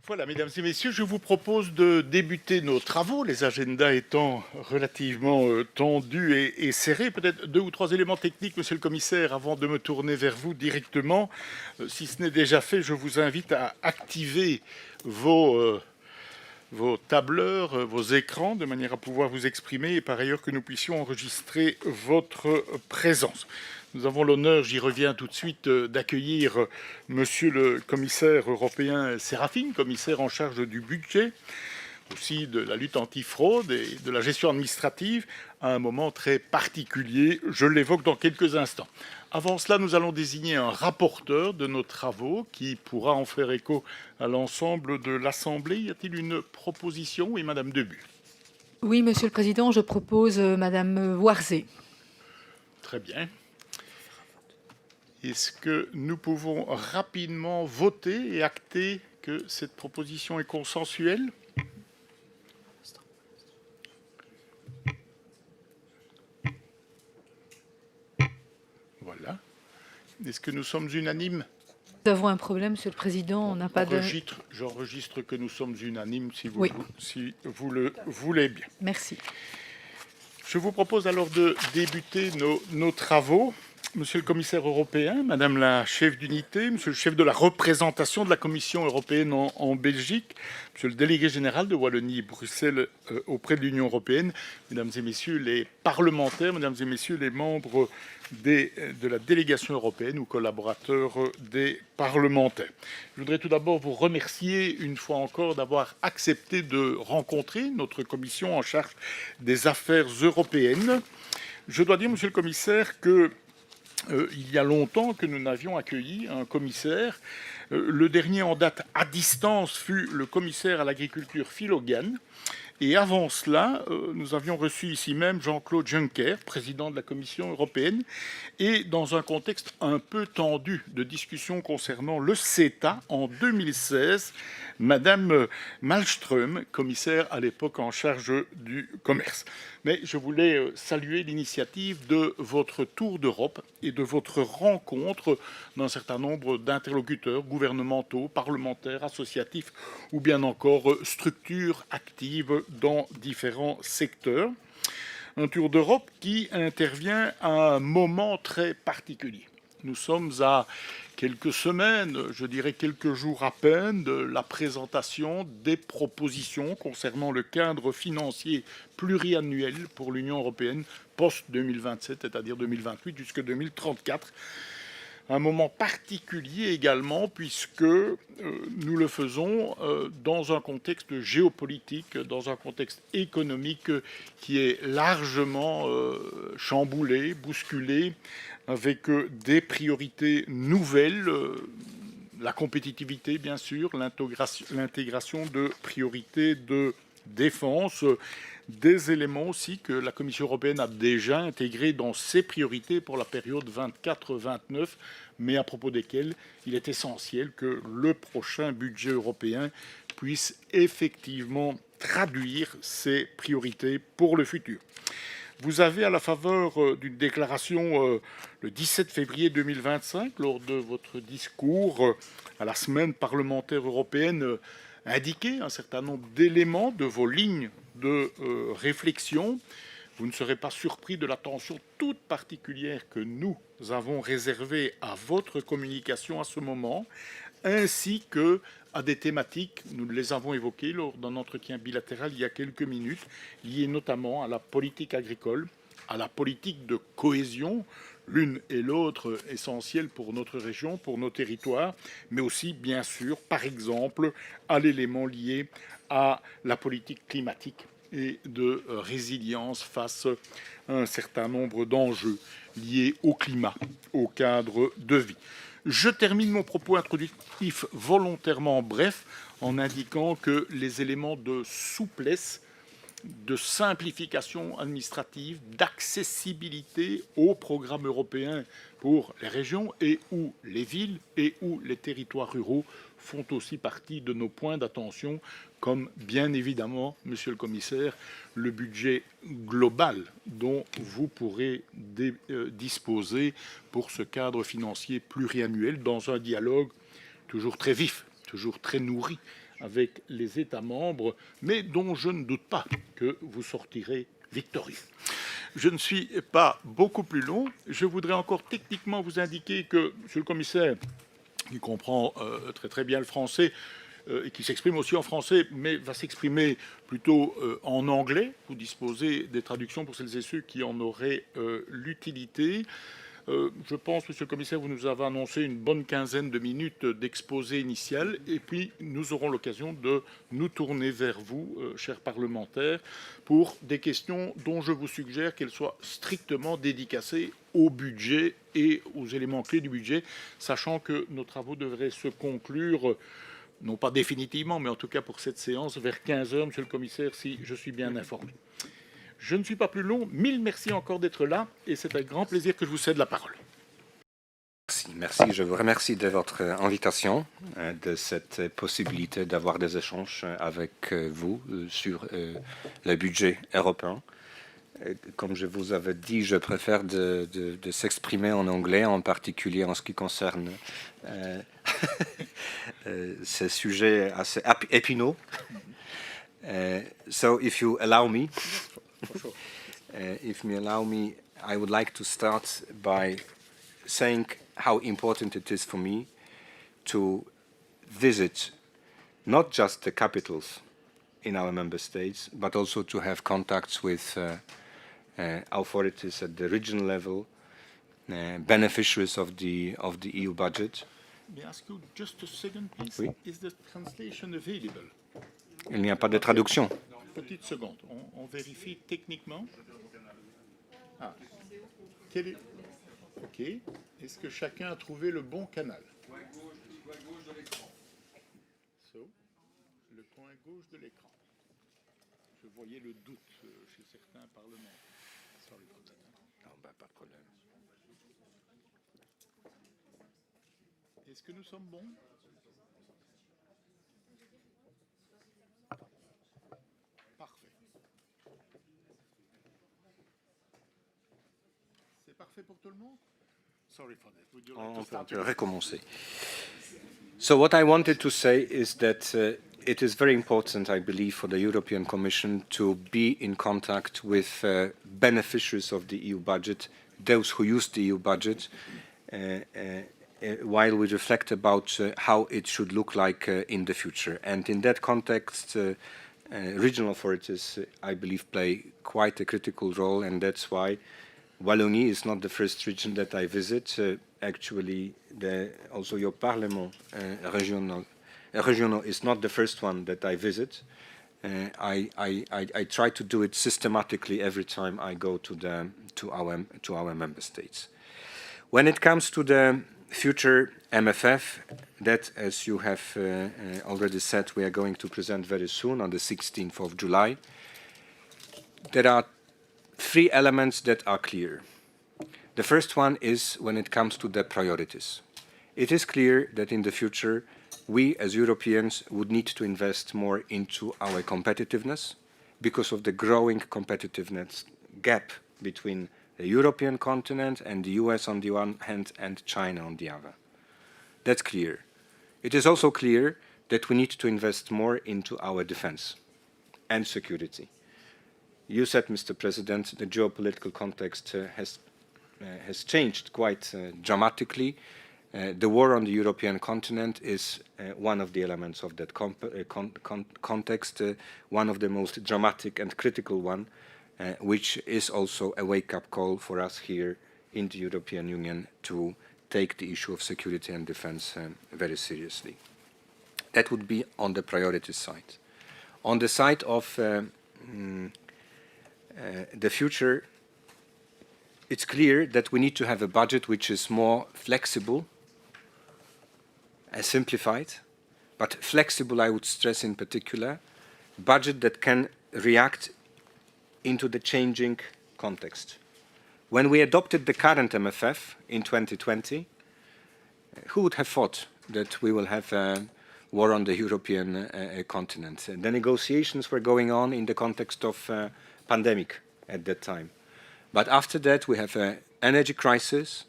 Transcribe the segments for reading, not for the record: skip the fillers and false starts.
Voilà, mesdames et messieurs, je vous propose de débuter nos travaux, les agendas étant relativement tendus et serrés. Peut-être deux ou trois éléments techniques, monsieur le commissaire, avant de me tourner vers vous directement. Si ce n'est déjà fait, je vous invite à activer vos tableurs, vos écrans, de manière à pouvoir vous exprimer et par ailleurs que nous puissions enregistrer votre présence. Nous avons l'honneur, j'y reviens tout de suite, d'accueillir monsieur le commissaire européen Sérafine, commissaire en charge du budget, aussi de la lutte antifraude et de la gestion administrative, à un moment très particulier. Je l'évoque dans quelques instants. Avant cela, nous allons désigner un rapporteur de nos travaux qui pourra en faire écho à l'ensemble de l'Assemblée. Y a-t-il une proposition? Oui, Madame Debu. Oui, Monsieur le Président, je propose Madame Warzé. Très bien. Est-ce que nous pouvons rapidement voter et acter que cette proposition est consensuelle? Voilà. Est-ce que nous sommes unanimes? Nous avons un problème, Monsieur le Président, on n'a pas de... J'enregistre que nous sommes unanimes si Oui. si vous le voulez bien. Merci. Je vous propose alors de débuter nos travaux. Monsieur le commissaire européen, Madame la chef d'unité, Monsieur le chef de la représentation de la Commission européenne en Belgique, Monsieur le délégué général de Wallonie et Bruxelles auprès de l'Union européenne, Mesdames et Messieurs les parlementaires, Mesdames et Messieurs les membres de la délégation européenne ou collaborateurs des parlementaires. Je voudrais tout d'abord vous remercier une fois encore d'avoir accepté de rencontrer notre commission en charge des affaires européennes. Je dois dire, Monsieur le commissaire, que il y a longtemps que nous n'avions accueilli un commissaire. Le dernier en date à distance fut le commissaire à l'agriculture Phil Hogan. Et avant cela, nous avions reçu ici même Jean-Claude Juncker, président de la Commission européenne, et dans un contexte un peu tendu de discussion concernant le CETA en 2016, Madame Malmström, commissaire à l'époque en charge du commerce. Mais je voulais saluer l'initiative de votre tour d'Europe et de votre rencontre d'un certain nombre d'interlocuteurs gouvernementaux, parlementaires, associatifs ou bien encore structures actives dans différents secteurs. Un tour d'Europe qui intervient à un moment très particulier. Nous sommes à quelques semaines, je dirais quelques jours à peine, de la présentation des propositions concernant le cadre financier pluriannuel pour l'Union européenne post-2027, c'est-à-dire 2028 jusqu'à 2034. Un moment particulier également puisque nous le faisons dans un contexte géopolitique, dans un contexte économique qui est largement chamboulé, bousculé, avec des priorités nouvelles, la compétitivité bien sûr, l'intégration de priorités de défense, des éléments aussi que la Commission européenne a déjà intégrés dans ses priorités pour la période 24-29, mais à propos desquels il est essentiel que le prochain budget européen puisse effectivement traduire ces priorités pour le futur. Vous avez, à la faveur d'une déclaration le 17 février 2025, lors de votre discours à la semaine parlementaire européenne, indiqué un certain nombre d'éléments de vos lignes de réflexion. Vous ne serez pas surpris de l'attention toute particulière que nous avons réservée à votre communication à ce moment, ainsi que à des thématiques, nous les avons évoquées lors d'un entretien bilatéral il y a quelques minutes, liées notamment à la politique agricole, à la politique de cohésion, l'une et l'autre essentielles pour notre région, pour nos territoires, mais aussi, bien sûr, par exemple, à l'élément lié à la politique climatique et de résilience face à un certain nombre d'enjeux liés au climat, au cadre de vie. Je termine mon propos introductif volontairement bref en indiquant que les éléments de souplesse, de simplification administrative, d'accessibilité aux programmes européens pour les régions et ou les villes et ou les territoires ruraux font aussi partie de nos points d'attention, comme bien évidemment, monsieur le commissaire, le budget global dont vous pourrez disposer pour ce cadre financier pluriannuel dans un dialogue toujours très vif, toujours très nourri avec les États membres, mais dont je ne doute pas que vous sortirez victorieux. Je ne suis pas beaucoup plus long. Je voudrais encore techniquement vous indiquer que, monsieur le commissaire, qui comprend très bien le français, et qui s'exprime aussi en français, mais va s'exprimer plutôt en anglais. Vous disposez des traductions pour celles et ceux qui en auraient l'utilité. Je pense, monsieur le commissaire, vous nous avez annoncé une bonne quinzaine de minutes d'exposé initial, et puis nous aurons l'occasion de nous tourner vers vous, chers parlementaires, pour des questions dont je vous suggère qu'elles soient strictement dédicacées au budget et aux éléments clés du budget, sachant que nos travaux devraient se conclure non pas définitivement, mais en tout cas pour cette séance, vers 15 h, monsieur le commissaire, si je suis bien informé. Je ne suis pas plus long. Mille merci encore d'être là, et c'est avec grand plaisir que je vous cède la parole. Merci. Je vous remercie de votre invitation, de cette possibilité d'avoir des échanges avec vous sur le budget européen. Comme je vous avais dit, je préfère de s'exprimer en anglais, en particulier en ce qui concerne ces sujets assez épineux. So, if you allow me, I would like to start by saying how important it is for me to visit not just the capitals in our member states, but also to have contacts with authorities at the regional level, beneficiaries of the EU budget. May I ask you just a second, please? Oui. Is the translation available? Il n'y a pas de traduction. Petite seconde, on vérifie techniquement. Ah. Quel est... Ok. Est-ce que chacun a trouvé le bon canal? So, le coin gauche de l'écran. Je voyais le doute chez certains parlementaires. Sorry for that. Non, pas de problème. Est-ce que nous sommes bons? Parfait. C'est parfait pour tout le monde? Sorry for that. Would you like to start? On peut recommencer. So what I wanted to say is that it is very important, I believe, for the European Commission to be in contact with beneficiaries of the EU budget, those who use the EU budget, while we reflect about how it should look like in the future. And in that context, regional authorities, I believe, play quite a critical role, and that's why Wallonie is not the first region that I visit. Actually, also your Parlement Réunion is not the first one that I visit. I try to do it systematically every time I go to our member states. When it comes to the future MFF, that, as you have already said, we are going to present very soon on the 16th of July. There are three elements that are clear. The first one is when it comes to the priorities. It is clear that in the future, we as Europeans would need to invest more into our competitiveness because of the growing competitiveness gap between the European continent and the US on the one hand and China on the other. That's clear. It is also clear that we need to invest more into our defense and security. You said, Mr. President, the geopolitical context has changed quite dramatically. The war on the European continent is one of the elements of that context, one of the most dramatic and critical one, which is also a wake-up call for us here in the European Union to take the issue of security and defense very seriously. That would be on the priority side. On the side of the future, it's clear that we need to have a budget which is more flexible, simplified, but flexible, I would stress in particular, budget that can react into the changing context. When we adopted the current MFF in 2020, who would have thought that we will have a war on the European continent? The negotiations were going on in the context of pandemic at that time. But after that, we have an energy crisis,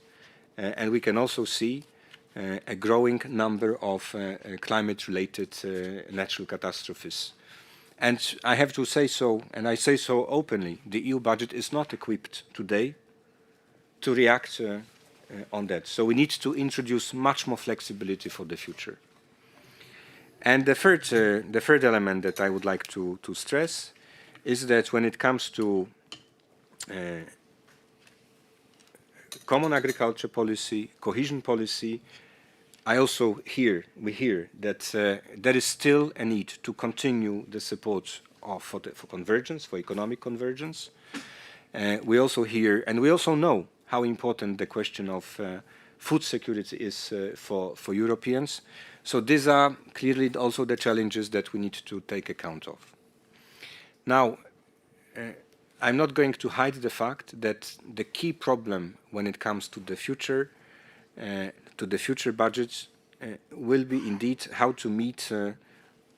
and we can also see a growing number of climate-related natural catastrophes. And I have to say so, and I say so openly, the EU budget is not equipped today to react on that. So we need to introduce much more flexibility for the future. And the third element that I would like to stress is that when it comes to common agriculture policy, cohesion policy, we hear that there is still a need to continue the support for convergence, for economic convergence. We also hear, and we also know how important the question of food security is for Europeans. So these are clearly also the challenges that we need to take account of. Now, I'm not going to hide the fact that the key problem when it comes to the future budgets will be indeed how to meet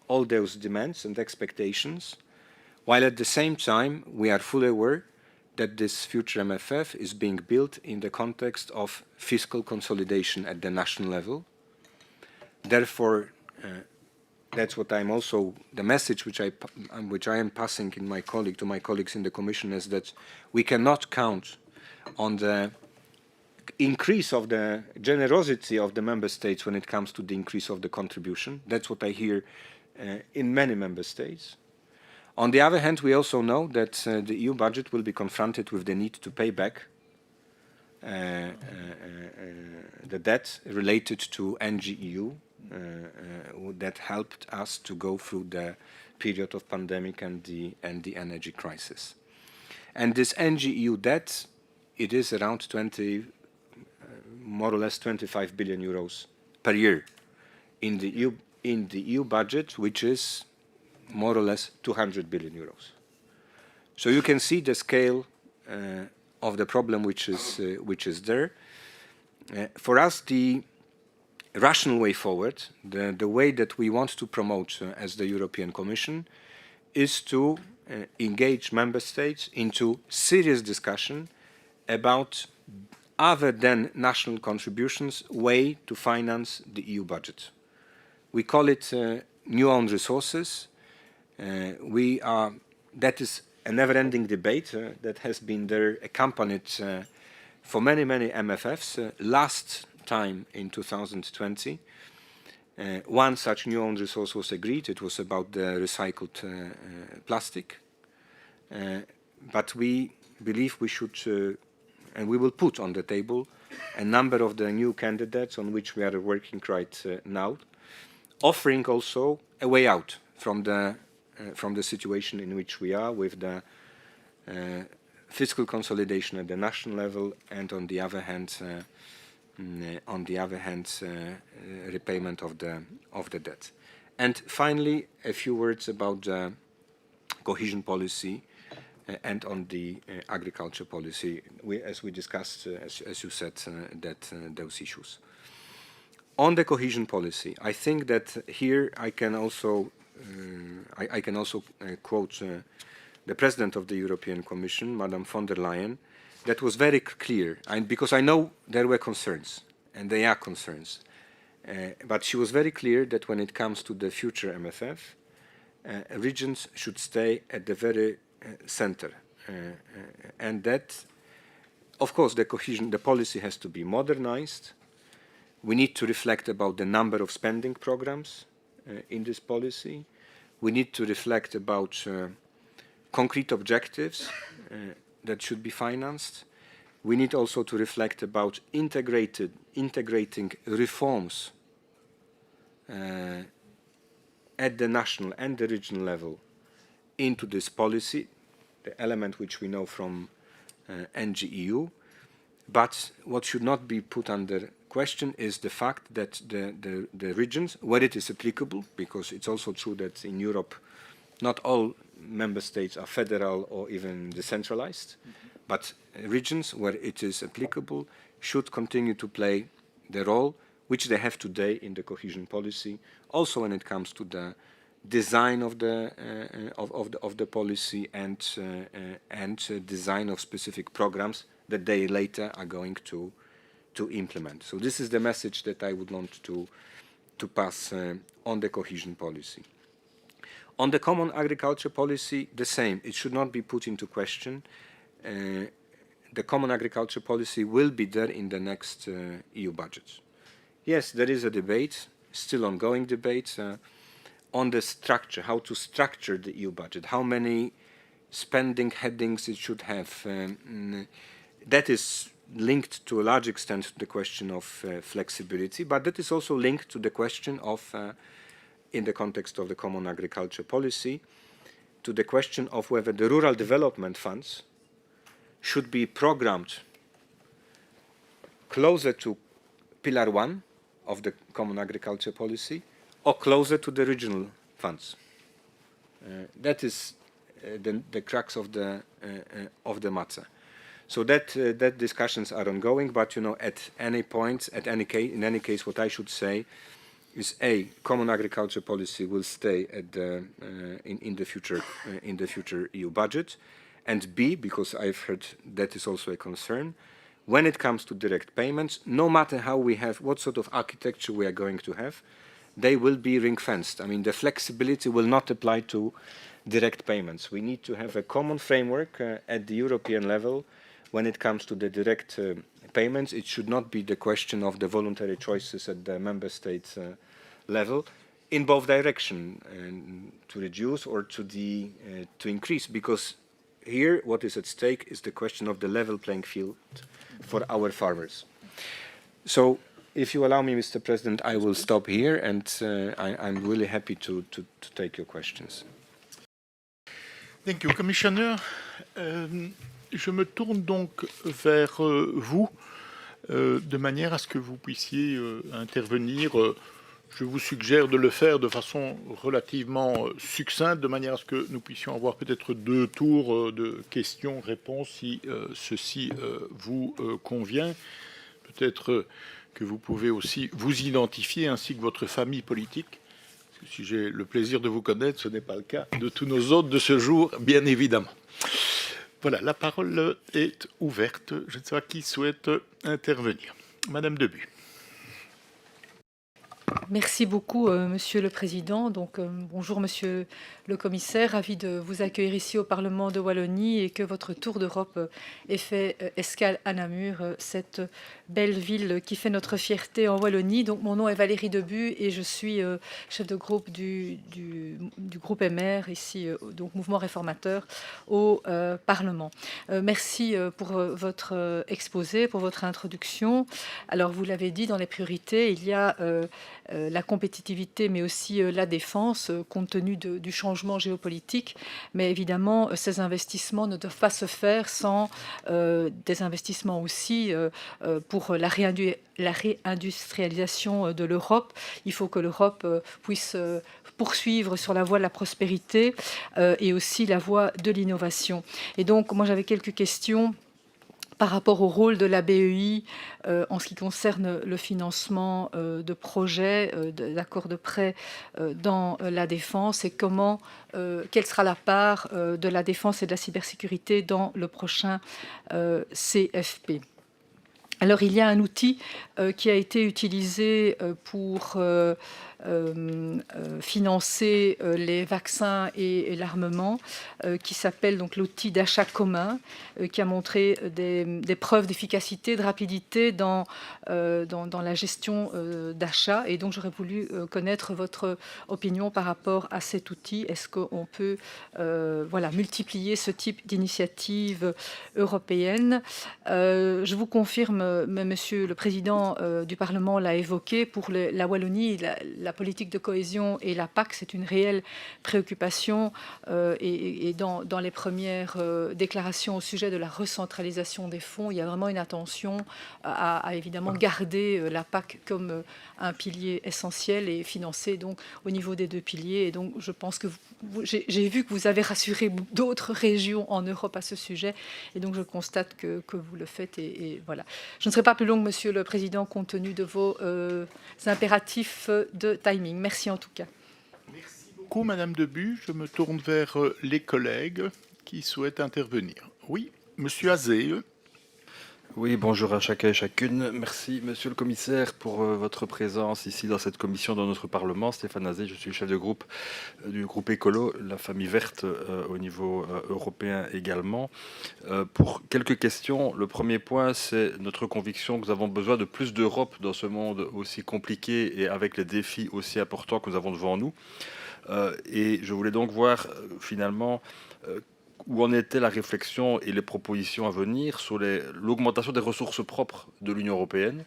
all those demands and expectations, while at the same time we are fully aware that this future MFF is being built in the context of fiscal consolidation at the national level. Therefore, that's what I'm also, the message which I am passing to my colleagues in the Commission is that we cannot count on the increase of the generosity of the member states when it comes to the increase of the contribution. That's what I hear in many member states. On the other hand, we also know that the EU budget will be confronted with the need to pay back the debt related to NGEU that helped us to go through the period of pandemic and the energy crisis. And this NGEU debt, it is around more or less 25 billion euros per year in the EU budget, which is more or less 200 billion euros. So you can see the scale of the problem which is there. For us, the rational way forward, the way that we want to promote as the European Commission, is to engage member states into serious discussion about other than national contributions way to finance the EU budget. We call it new own resources. That is a never-ending debate that has been there accompanied for many MFFs. Last time in 2020, one such new own resource was agreed. It was about the recycled plastic. But we believe we should, and we will put on the table a number of the new candidates on which we are working right now, offering also a way out from the situation in which we are with the fiscal consolidation at the national level, and on the other hand, repayment of the debt. And finally, a few words about the cohesion policy and on the agriculture policy, as we discussed, as you said, those issues. On the cohesion policy, I think that here I can also quote the President of the European Commission, Madame von der Leyen, that was very clear, and because I know there were concerns, and they are concerns, but she was very clear that when it comes to the future MFF, regions should stay at the very center, and that, of course, the policy has to be modernized. We need to reflect about the number of spending programs in this policy. We need to reflect about concrete objectives that should be financed. We need also to reflect about integrating reforms at the national and the regional level into this policy, the element which we know from NGEU. But what should not be put under question is the fact that the regions, where it is applicable, because it's also true that in Europe not all member states are federal or even decentralized, but regions where it is applicable should continue to play the role which they have today in the cohesion policy, also when it comes to the design of the policy and design of specific programs that they later are going to implement. So this is the message that I would want to pass on the cohesion policy. On the common agriculture policy, the same. It should not be put into question. The common agriculture policy will be there in the next EU budget. Yes, there is a debate, still ongoing debate, on the structure, how to structure the EU budget, how many spending headings it should have. That is linked to a large extent to the question of flexibility, but that is also linked to the question of, in the context of the common agriculture policy, to the question of whether the rural development funds should be programmed closer to Pillar 1 of the common agriculture policy or closer to the regional funds. That is the crux of the matter. So that discussions are ongoing, but at any point, in any case, what I should say is A, common agriculture policy will stay at in the future EU budget, and B, because I've heard that is also a concern, when it comes to direct payments, no matter how we have, what sort of architecture we are going to have, they will be ring-fenced. I mean, the flexibility will not apply to direct payments. We need to have a common framework at the European level. When it comes to the direct payments, it should not be the question of the voluntary choices at the member states level in both directions, to reduce or to increase, because here what is at stake is the question of the level playing field for our farmers. So if you allow me, Mr. President, I will stop here, and I'm really happy to take your questions. Thank you, Commissioner. Je me tourne donc vers vous, de manière à ce que vous puissiez intervenir. Je vous suggère de le faire de façon relativement succincte, de manière à ce que nous puissions avoir peut-être 2 tours de questions-réponses, si ceci vous convient. Peut-être que vous pouvez aussi vous identifier, ainsi que votre famille politique. Parce que si j'ai le plaisir de vous connaître, ce n'est pas le cas de tous nos hôtes de ce jour, bien évidemment. Voilà, la parole est ouverte. Je ne sais pas qui souhaite intervenir. Madame Debu. Merci beaucoup, Monsieur le Président. Donc, bonjour, Monsieur le Commissaire. Ravi de vous accueillir ici au Parlement de Wallonie et que votre tour d'Europe ait fait escale à Namur, cette belle ville qui fait notre fierté en Wallonie. Donc, mon nom est Valérie Debu et je suis chef de groupe du groupe MR, ici, donc Mouvement réformateur, au Parlement. Merci pour votre exposé, pour votre introduction. Alors, vous l'avez dit, dans les priorités, il y a la compétitivité, mais aussi la défense, compte tenu du changement géopolitique. Mais évidemment, ces investissements ne doivent pas se faire sans des investissements aussi pour la réindustrialisation de l'Europe. Il faut que l'Europe puisse poursuivre sur la voie de la prospérité et aussi la voie de l'innovation. Et donc, moi, j'avais quelques questions par rapport au rôle de la BEI en ce qui concerne le financement de projets, d'accords de prêt dans la défense, et quelle sera la part de la défense et de la cybersécurité dans le prochain CFP. Alors, il y a un outil qui a été utilisé pour financer les vaccins et l'armement, qui s'appelle donc l'outil d'achat commun, qui a montré des preuves d'efficacité, de rapidité dans la gestion d'achat. Et donc, j'aurais voulu connaître votre opinion par rapport à cet outil. Est-ce qu'on peut multiplier ce type d'initiative européenne? Je vous confirme, Monsieur le Président du Parlement l'a évoqué, pour la Wallonie, la politique de cohésion et la PAC, c'est une réelle préoccupation. Et dans les premières déclarations au sujet de la recentralisation des fonds, il y a vraiment une attention à évidemment garder la PAC comme un pilier essentiel et financé donc au niveau des 2 piliers. Et donc, je pense que j'ai vu que vous avez rassuré d'autres régions en Europe à ce sujet. Et donc, je constate que vous le faites. Et voilà. Je ne serai pas plus longue, Monsieur le Président, compte tenu de vos impératifs de timing. Merci en tout cas. Merci beaucoup, Madame Debu. Je me tourne vers les collègues qui souhaitent intervenir. Oui, Monsieur Azé. Oui, bonjour à chacun et chacune. Merci, monsieur le commissaire, pour votre présence ici dans cette commission, dans notre Parlement. Stéphane Azé, je suis le chef de groupe du groupe écolo, la famille verte au niveau européen également. Pour quelques questions, le premier point, c'est notre conviction que nous avons besoin de plus d'Europe dans ce monde aussi compliqué et avec les défis aussi importants que nous avons devant nous. Et je voulais donc voir finalement où en était la réflexion et les propositions à venir sur l'augmentation des ressources propres de l'Union européenne,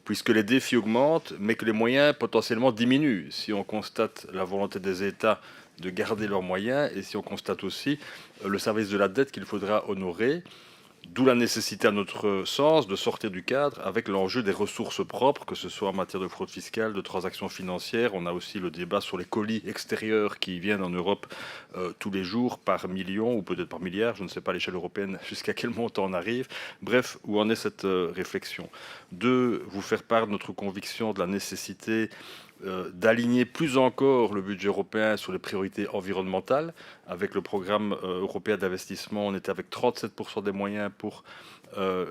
puisque les défis augmentent, mais que les moyens potentiellement diminuent, si on constate la volonté des États de garder leurs moyens, et si on constate aussi le service de la dette qu'il faudra honorer. D'où la nécessité, à notre sens, de sortir du cadre avec l'enjeu des ressources propres, que ce soit en matière de fraude fiscale, de transactions financières. On a aussi le débat sur les colis extérieurs qui viennent en Europe tous les jours par millions ou peut-être par milliards. Je ne sais pas à l'échelle européenne jusqu'à quel montant on arrive. Bref, où en est cette réflexion? Deux, vous faire part de notre conviction de la nécessité d'aligner plus encore le budget européen sur les priorités environnementales. Avec le programme européen d'investissement, on était avec 37% des moyens pour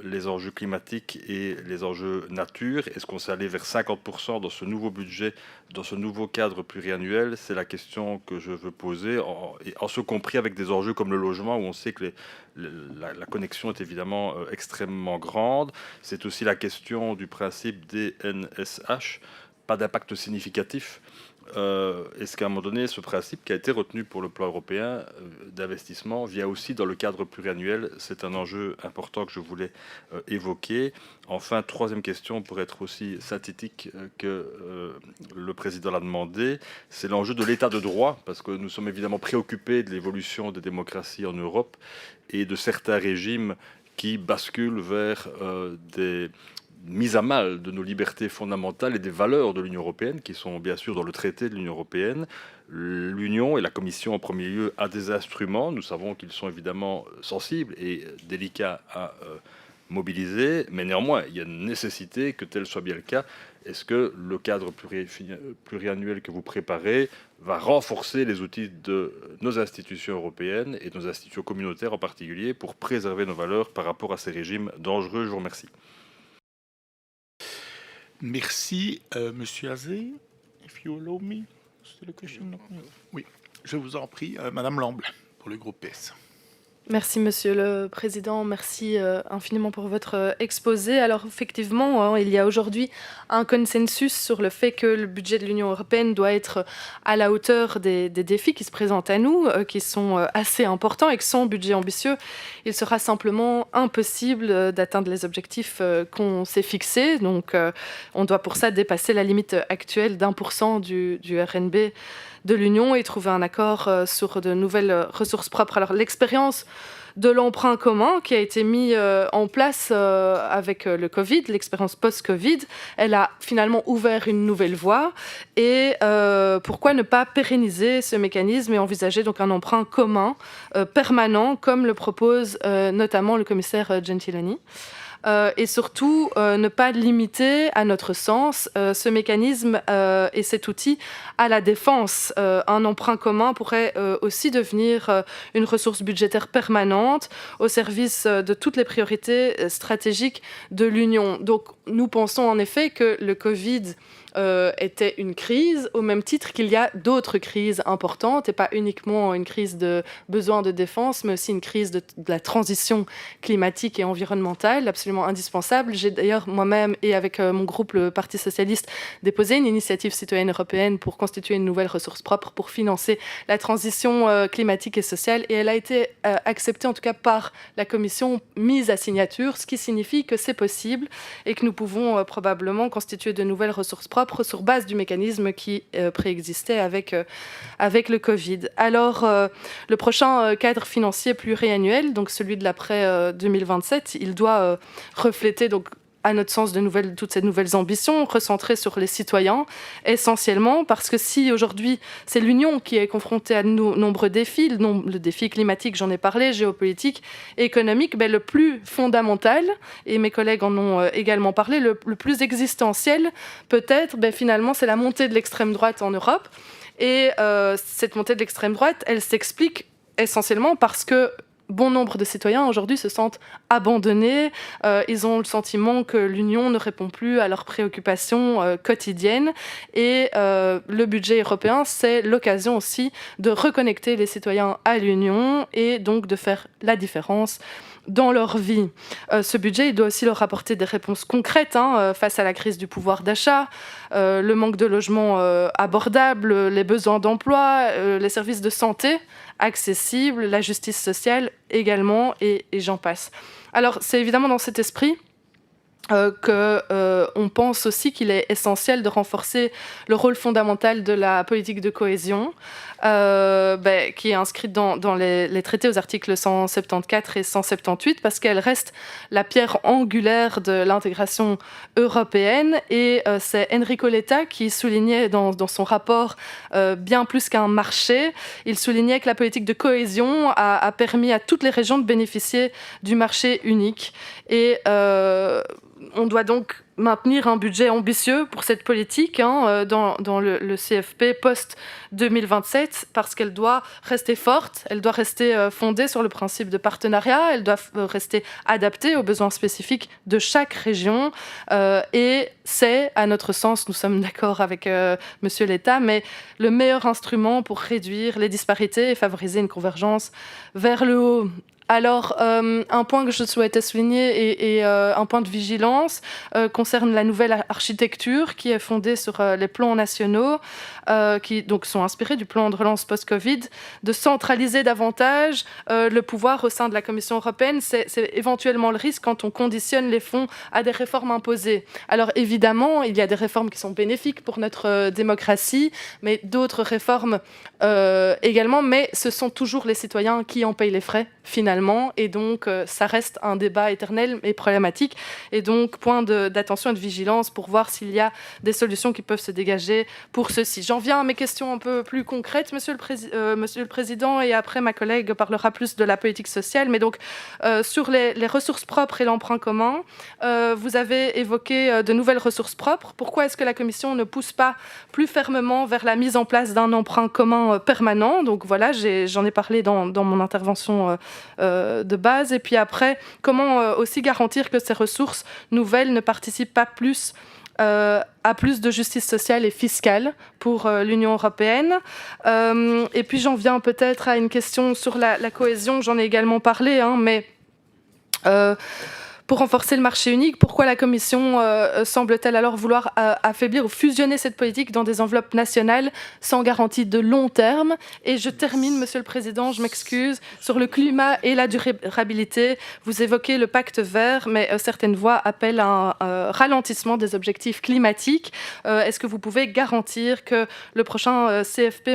les enjeux climatiques et les enjeux nature. Est-ce qu'on s'est allé vers 50% dans ce nouveau budget, dans ce nouveau cadre pluriannuel? C'est la question que je veux poser, en ce compris avec des enjeux comme le logement, où on sait que la connexion est évidemment extrêmement grande. C'est aussi la question du principe des NSH, pas d'impact significatif. Est-ce qu'à un moment donné, ce principe qui a été retenu pour le plan européen d'investissement vient aussi dans le cadre pluriannuel? C'est un enjeu important que je voulais évoquer. Enfin, troisième question, pour être aussi synthétique que le président l'a demandé, c'est l'enjeu de l'état de droit, parce que nous sommes évidemment préoccupés de l'évolution des démocraties en Europe et de certains régimes qui basculent vers des mise à mal de nos libertés fondamentales et des valeurs de l'Union européenne, qui sont bien sûr dans le traité de l'Union européenne. L'Union et la Commission en premier lieu a des instruments. Nous savons qu'ils sont évidemment sensibles et délicats à mobiliser, mais néanmoins, il y a une nécessité que tel soit bien le cas. Est-ce que le cadre pluriannuel que vous préparez va renforcer les outils de nos institutions européennes et de nos institutions communautaires en particulier pour préserver nos valeurs par rapport à ces régimes dangereux? Je vous remercie. Merci, Monsieur Azé. If you allow me, still a question? Oui, je vous en prie, Madame Lamblin, pour le groupe PS. Merci Monsieur le Président, merci infiniment pour votre exposé. Alors effectivement, il y a aujourd'hui un consensus sur le fait que le budget de l'Union européenne doit être à la hauteur des défis qui se présentent à nous, qui sont assez importants, et que sans budget ambitieux, il sera simplement impossible d'atteindre les objectifs qu'on s'est fixés. Donc on doit pour ça dépasser la limite actuelle d'1% du RNB de l'Union et trouver un accord sur de nouvelles ressources propres. Alors l'expérience de l'emprunt commun qui a été mis en place avec le Covid, l'expérience post-Covid, elle a finalement ouvert une nouvelle voie. Et pourquoi ne pas pérenniser ce mécanisme et envisager donc un emprunt commun permanent, comme le propose notamment le commissaire Gentiloni. Et surtout ne pas limiter, à notre sens, ce mécanisme et cet outil à la défense. Un emprunt commun pourrait aussi devenir une ressource budgétaire permanente au service de toutes les priorités stratégiques de l'Union. Donc nous pensons en effet que le Covid était une crise, au même titre qu'il y a d'autres crises importantes, et pas uniquement une crise de besoin de défense, mais aussi une crise de la transition climatique et environnementale, absolument indispensable. J'ai d'ailleurs moi-même, et avec mon groupe, le Parti socialiste, déposé une initiative citoyenne européenne pour constituer une nouvelle ressource propre pour financer la transition climatique et sociale, et elle a été acceptée en tout cas par la Commission, mise à signature, ce qui signifie que c'est possible et que nous pouvons probablement constituer de nouvelles ressources propres sur base du mécanisme qui préexistait avec le Covid. Alors, le prochain cadre financier pluriannuel, donc celui de l'après 2027, il doit refléter donc à notre sens toutes ces nouvelles ambitions, recentrées sur les citoyens, essentiellement, parce que si aujourd'hui c'est l'Union qui est confrontée à de nombreux défis, le défi climatique, j'en ai parlé, géopolitique, économique, le plus fondamental, et mes collègues en ont également parlé, le plus existentiel, peut-être, finalement, c'est la montée de l'extrême droite en Europe. Et cette montée de l'extrême droite, elle s'explique essentiellement parce que bon nombre de citoyens aujourd'hui se sentent abandonnés. Ils ont le sentiment que l'Union ne répond plus à leurs préoccupations quotidiennes. Et le budget européen, c'est l'occasion aussi de reconnecter les citoyens à l'Union et donc de faire la différence dans leur vie. Ce budget, il doit aussi leur apporter des réponses concrètes face à la crise du pouvoir d'achat, le manque de logements abordables, les besoins d'emploi, les services de santé accessibles, la justice sociale également, et j'en passe. Alors, c'est évidemment dans cet esprit qu'on pense aussi qu'il est essentiel de renforcer le rôle fondamental de la politique de cohésion, qui est inscrite dans les traités aux articles 174 et 178, parce qu'elle reste la pierre angulaire de l'intégration européenne. Et c'est Enrico Letta qui soulignait dans son rapport bien plus qu'un marché, il soulignait que la politique de cohésion a permis à toutes les régions de bénéficier du marché unique. Et on doit donc maintenir un budget ambitieux pour cette politique dans le CFP post-2027, parce qu'elle doit rester forte, elle doit rester fondée sur le principe de partenariat, elle doit rester adaptée aux besoins spécifiques de chaque région. Et c'est, à notre sens, nous sommes d'accord avec Monsieur Letta, mais le meilleur instrument pour réduire les disparités et favoriser une convergence vers le haut. Alors, un point que je souhaitais souligner et un point de vigilance concerne la nouvelle architecture qui est fondée sur les plans nationaux, qui donc sont inspirés du plan de relance post-Covid, de centraliser davantage le pouvoir au sein de la Commission européenne. C'est éventuellement le risque quand on conditionne les fonds à des réformes imposées. Alors évidemment, il y a des réformes qui sont bénéfiques pour notre démocratie, mais d'autres réformes également, mais ce sont toujours les citoyens qui en payent les frais, finalement. Et donc, ça reste un débat éternel et problématique. Et donc, point d'attention et de vigilance pour voir s'il y a des solutions qui peuvent se dégager pour ceci. J'en viens à mes questions un peu plus concrètes, Monsieur le Président, et après, ma collègue parlera plus de la politique sociale. Mais donc, sur les ressources propres et l'emprunt commun, vous avez évoqué de nouvelles ressources propres. Pourquoi est-ce que la Commission ne pousse pas plus fermement vers la mise en place d'un emprunt commun permanent? Donc voilà, j'en ai parlé dans mon intervention de base. Et puis après, comment aussi garantir que ces ressources nouvelles ne participent pas plus à plus de justice sociale et fiscale pour l'Union européenne. Et puis j'en viens peut-être à une question sur la cohésion, j'en ai également parlé, mais pour renforcer le marché unique, pourquoi la Commission semble-t-elle alors vouloir affaiblir ou fusionner cette politique dans des enveloppes nationales sans garantie de long terme? Et je termine, Monsieur le Président, je m'excuse, sur le climat et la durabilité. Vous évoquez le pacte vert, mais certaines voix appellent à un ralentissement des objectifs climatiques. Est-ce que vous pouvez garantir que le prochain CFP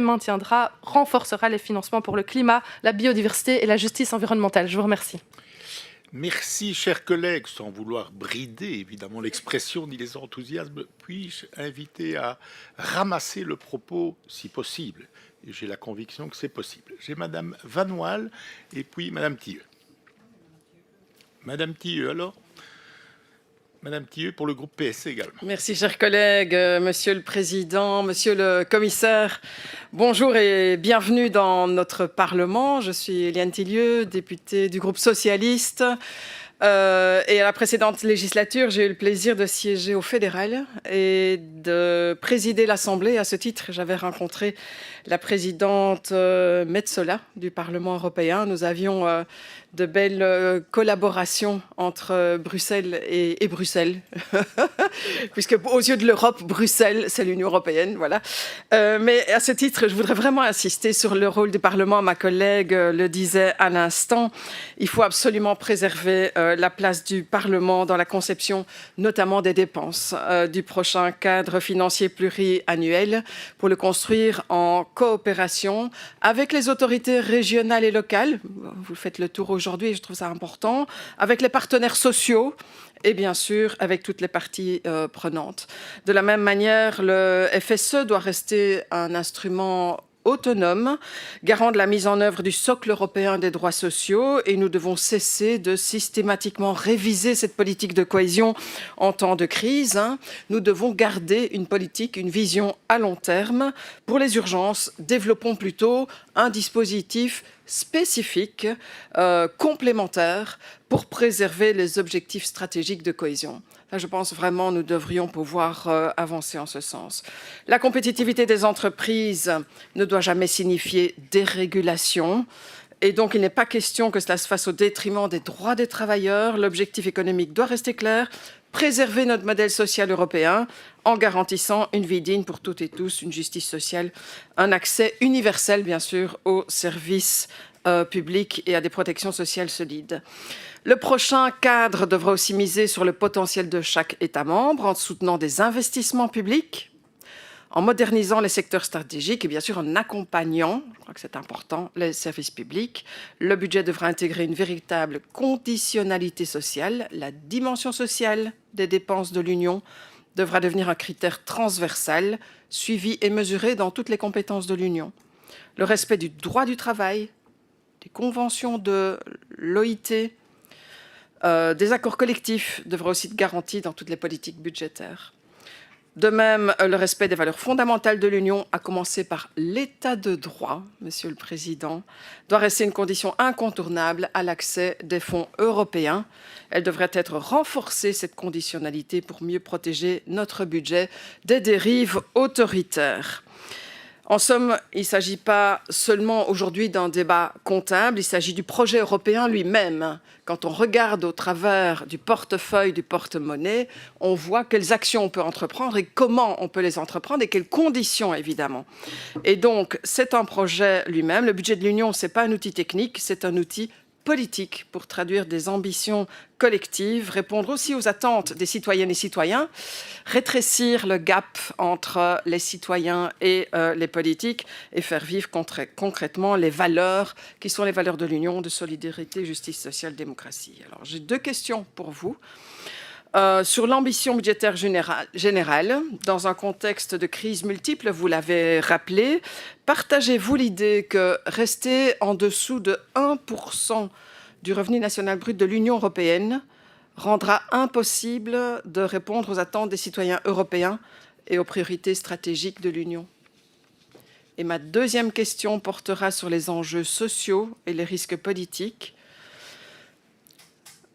renforcera les financements pour le climat, la biodiversité et la justice environnementale? Je vous remercie. Merci, chers collègues. Sans vouloir brider, évidemment, l'expression ni les enthousiasmes, puis-je inviter à ramasser le propos si possible? Et j'ai la conviction que c'est possible. J'ai Madame Van Wal et puis Madame Thieu. Madame Thieu, alors? Madame Thieu, pour le groupe PS également. Merci, chers collègues, Monsieur le Président, Monsieur le Commissaire. Bonjour et bienvenue dans notre Parlement. Je suis Eliane Thieu, députée du groupe socialiste. Et à la précédente législature, j'ai eu le plaisir de siéger au fédéral et de présider l'Assemblée. À ce titre, j'avais rencontré la présidente Metsola du Parlement européen. Nous avions de belles collaborations entre Bruxelles et Bruxelles, puisque aux yeux de l'Europe, Bruxelles, c'est l'Union européenne, voilà. Mais à ce titre, je voudrais vraiment insister sur le rôle du Parlement. Ma collègue le disait à l'instant, il faut absolument préserver la place du Parlement dans la conception, notamment des dépenses du prochain cadre financier pluriannuel, pour le construire en coopération avec les autorités régionales et locales. Vous faites le tour aujourd'hui et je trouve ça important, avec les partenaires sociaux et bien sûr avec toutes les parties prenantes. De la même manière, le FSE doit rester un instrument autonome, garant de la mise en œuvre du socle européen des droits sociaux, et nous devons cesser de systématiquement réviser cette politique de cohésion en temps de crise. Nous devons garder une politique, une vision à long terme. Pour les urgences, développons plutôt un dispositif spécifique, complémentaire, pour préserver les objectifs stratégiques de cohésion. Là, je pense vraiment que nous devrions pouvoir avancer en ce sens. La compétitivité des entreprises ne doit jamais signifier dérégulation. Et donc, il n'est pas question que cela se fasse au détriment des droits des travailleurs. L'objectif économique doit rester clair. Préserver notre modèle social européen en garantissant une vie digne pour toutes et tous, une justice sociale, un accès universel, bien sûr, aux services publics et à des protections sociales solides. Le prochain cadre devra aussi miser sur le potentiel de chaque État membre en soutenant des investissements publics, en modernisant les secteurs stratégiques et bien sûr en accompagnant, je crois que c'est important, les services publics. Le budget devra intégrer une véritable conditionnalité sociale. La dimension sociale des dépenses de l'Union devra devenir un critère transversal, suivi et mesuré dans toutes les compétences de l'Union. Le respect du droit du travail, des conventions de l'OIT, des accords collectifs devra aussi être garanti dans toutes les politiques budgétaires. De même, le respect des valeurs fondamentales de l'Union, à commencer par l'état de droit, Monsieur le Président, doit rester une condition incontournable à l'accès des fonds européens. Elle devrait être renforcée, cette conditionnalité, pour mieux protéger notre budget des dérives autoritaires. En somme, il ne s'agit pas seulement aujourd'hui d'un débat comptable, il s'agit du projet européen lui-même. Quand on regarde au travers du portefeuille, du porte-monnaie, on voit quelles actions on peut entreprendre et comment on peut les entreprendre et quelles conditions, évidemment. Et donc, c'est un projet lui-même. Le budget de l'Union, ce n'est pas un outil technique, c'est un outil politique pour traduire des ambitions collectives, répondre aussi aux attentes des citoyennes et citoyens, rétrécir le gap entre les citoyens et les politiques et faire vivre concrètement les valeurs qui sont les valeurs de l'Union, de solidarité, justice sociale, démocratie. Alors, j'ai deux questions pour vous. Sur l'ambition budgétaire générale, dans un contexte de crise multiple, vous l'avez rappelé, partagez-vous l'idée que rester en dessous de 1% du revenu national brut de l'Union européenne rendra impossible de répondre aux attentes des citoyens européens et aux priorités stratégiques de l'Union? Et ma deuxième question portera sur les enjeux sociaux et les risques politiques.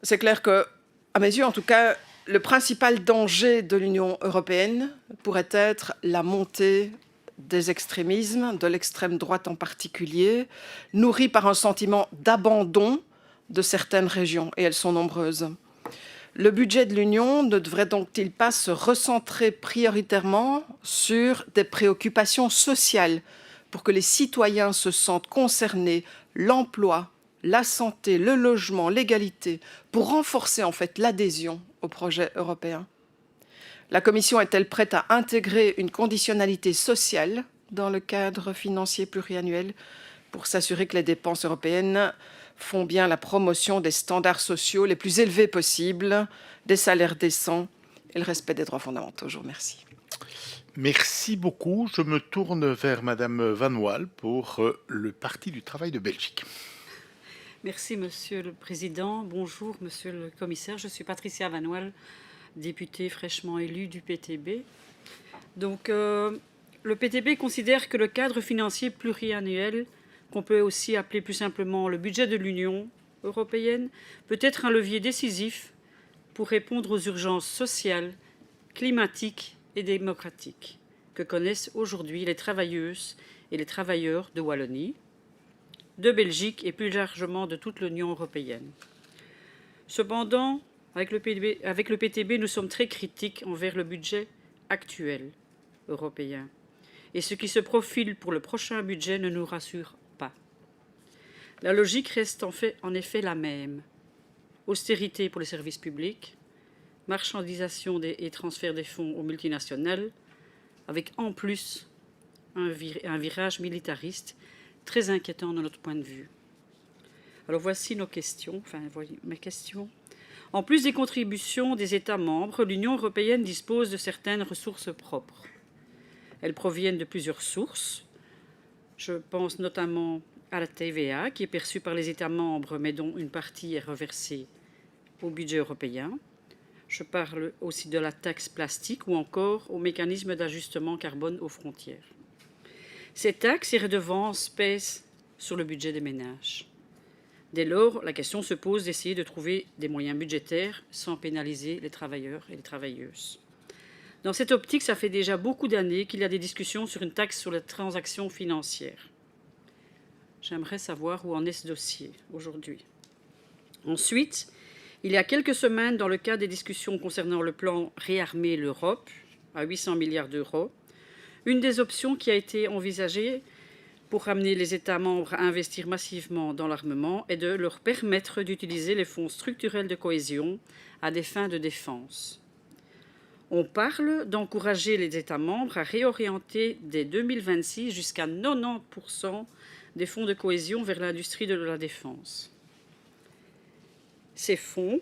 C'est clair que, à mes yeux en tout cas, le principal danger de l'Union européenne pourrait être la montée des extrémismes, de l'extrême droite en particulier, nourrie par un sentiment d'abandon de certaines régions, et elles sont nombreuses. Le budget de l'Union ne devrait donc-il pas se recentrer prioritairement sur des préoccupations sociales pour que les citoyens se sentent concernés, l'emploi, la santé, le logement, l'égalité, pour renforcer en fait l'adhésion au projet européen? La Commission est-elle prête à intégrer une conditionnalité sociale dans le cadre financier pluriannuel pour s'assurer que les dépenses européennes font bien la promotion des standards sociaux les plus élevés possibles, des salaires décents et le respect des droits fondamentaux? Je vous remercie. Merci beaucoup. Je me tourne vers Madame Van Wal pour le Parti du travail de Belgique. Merci, Monsieur le Président. Bonjour, Monsieur le Commissaire. Je suis Patricia Van Wal, députée fraîchement élue du PTB. Donc, le PTB considère que le cadre financier pluriannuel, qu'on peut aussi appeler plus simplement le budget de l'Union européenne, peut être un levier décisif pour répondre aux urgences sociales, climatiques et démocratiques que connaissent aujourd'hui les travailleuses et les travailleurs de Wallonie, de Belgique et plus largement de toute l'Union européenne. Cependant, avec le PTB, nous sommes très critiques envers le budget actuel européen. Et ce qui se profile pour le prochain budget ne nous rassure pas. La logique reste en effet la même. Austérité pour les services publics, marchandisation et transfert des fonds aux multinationales, avec en plus un virage militariste très inquiétant de notre point de vue. Alors voici mes questions. En plus des contributions des États membres, l'Union européenne dispose de certaines ressources propres. Elles proviennent de plusieurs sources. Je pense notamment à la TVA qui est perçue par les États membres mais dont une partie est reversée au budget européen. Je parle aussi de la taxe plastique ou encore au mécanisme d'ajustement carbone aux frontières. Ces taxes et redevances pèsent sur le budget des ménages. Dès lors, la question se pose d'essayer de trouver des moyens budgétaires sans pénaliser les travailleurs et les travailleuses. Dans cette optique, ça fait déjà beaucoup d'années qu'il y a des discussions sur une taxe sur les transactions financières. J'aimerais savoir où en est ce dossier aujourd'hui. Ensuite, il y a quelques semaines, dans le cadre des discussions concernant le plan Réarmer l'Europe, à 800 milliards d'euros, une des options qui a été envisagée pour amener les États membres à investir massivement dans l'armement est de leur permettre d'utiliser les fonds structurels de cohésion à des fins de défense. On parle d'encourager les États membres à réorienter dès 2026 jusqu'à 90% des fonds de cohésion vers l'industrie de la défense. Ces fonds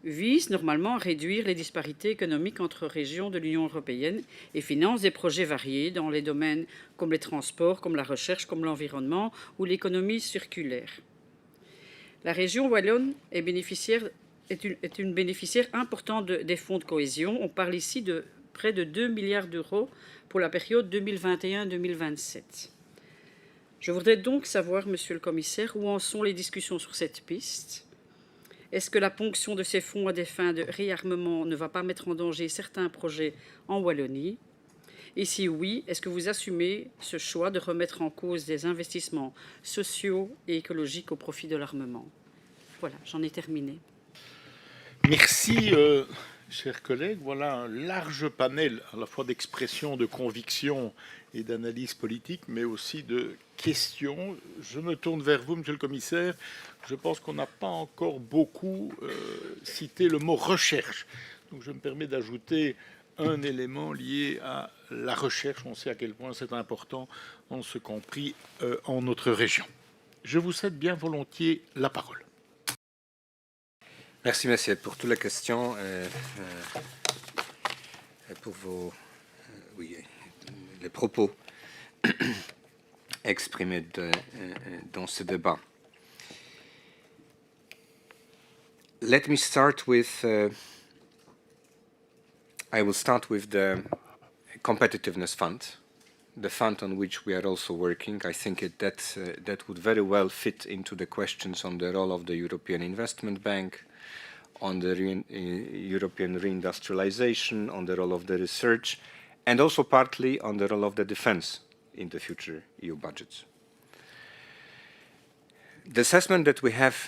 visent normalement à réduire les disparités économiques entre régions de l'Union européenne et financent des projets variés dans les domaines comme les transports, comme la recherche, comme l'environnement ou l'économie circulaire. La région wallonne est une bénéficiaire importante des fonds de cohésion. On parle ici de près de 2 milliards d'euros pour la période 2021-2027. Je voudrais donc savoir, Monsieur le Commissaire, où en sont les discussions sur cette piste. Est-ce que la ponction de ces fonds à des fins de réarmement ne va pas mettre en danger certains projets en Wallonie? Et si oui, est-ce que vous assumez ce choix de remettre en cause des investissements sociaux et écologiques au profit de l'armement? Voilà, j'en ai terminé. Merci, chers collègues. Voilà un large panel à la fois d'expression, de conviction et d'analyse politique, mais aussi de questions. Je me tourne vers vous, Monsieur le Commissaire. Je pense qu'on n'a pas encore beaucoup cité le mot recherche. Donc je me permets d'ajouter un élément lié à la recherche. On sait à quel point c'est important, en ce compris en notre région. Je vous cède bien volontiers la parole. Merci, monsieur, pour toutes les questions et pour les propos exprimés dans ce débat. Let me start with, I will start with the Competitiveness Fund, the fund on which we are also working. I think that would very well fit into the questions on the role of the European Investment Bank, on the European reindustrialization, on the role of the research, and also partly on the role of the defense in the future EU budgets. The assessment that we have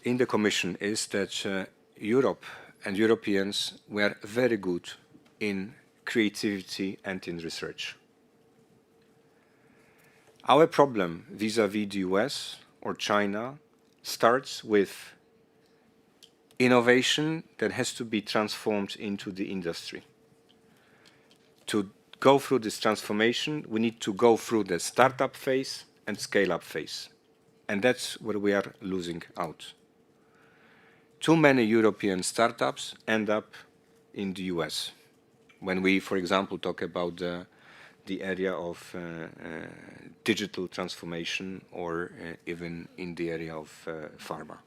in the Commission is that Europe and Europeans were very good in creativity and in research. Our problem vis-à-vis the US or China starts with innovation that has to be transformed into the industry. To go through this transformation, we need to go through the startup phase and scale-up phase. And that's where we are losing out. Too many European startups end up in the US. When we, for example, talk about the area of digital transformation or even in the area of pharma.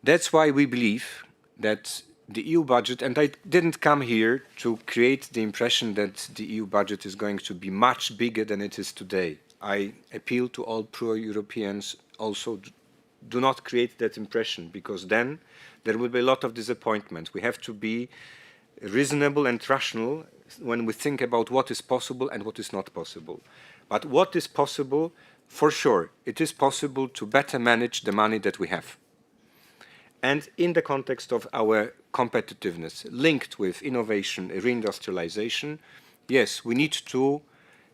That's why we believe that the EU budget, and I didn't come here to create the impression that the EU budget is going to be much bigger than it is today. I appeal to all pro-Europeans also do not create that impression, because then there will be a lot of disappointment. We have to be reasonable and rational when we think about what is possible and what is not possible. But what is possible, for sure, it is possible to better manage the money that we have. And in the context of our competitiveness linked with innovation, reindustrialization, yes, we need to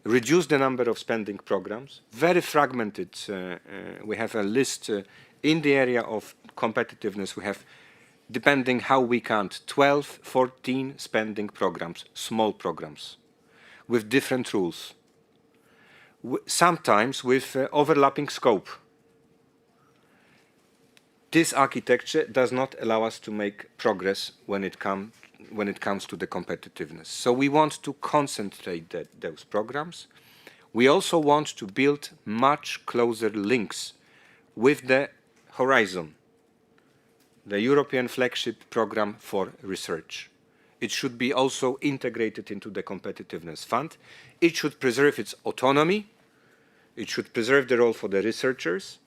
reduce the number of spending programs, very fragmented. We have a list in the area of competitiveness. We have, depending how we count, 12, 14 spending programs, small programs, with different rules, sometimes with overlapping scope. This architecture does not allow us to make progress when it comes to the competitiveness. So we want to concentrate those programs. we also want to build much closer links with the Horizon, the European flagship program for research. It should be also integrated into the Competitiveness Fund. It should preserve its autonomy. It should preserve the role for the researchers.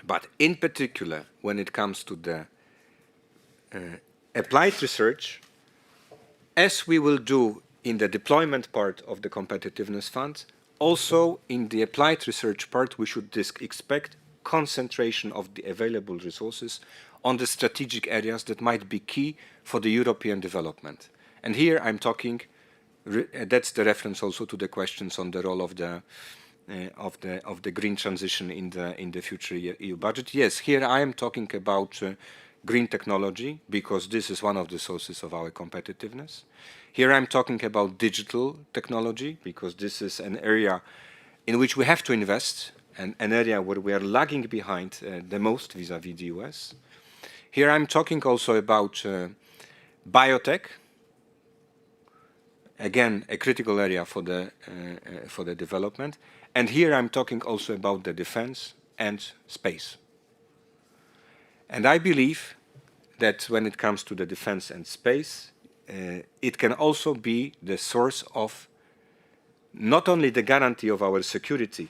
But in particular, when it comes to the applied research, as we will do in the deployment part of the Competitiveness Fund, also in the applied research part, we should expect concentration of the available resources on the strategic areas that might be key for the European development. And here I'm talking, that's the reference also to the questions on the role of the green transition in the future EU budget. Yes, here I am talking about green technology, because this is one of the sources of our competitiveness. Here I'm talking about digital technology, because this is an area in which we have to invest, and an area where we are lagging behind the most vis-à-vis the US. Here I'm talking also about biotech, again, a critical area for the development. And here I'm talking also about the defense and space. And I believe that when it comes to the defense and space, it can also be the source of not only the guarantee of our security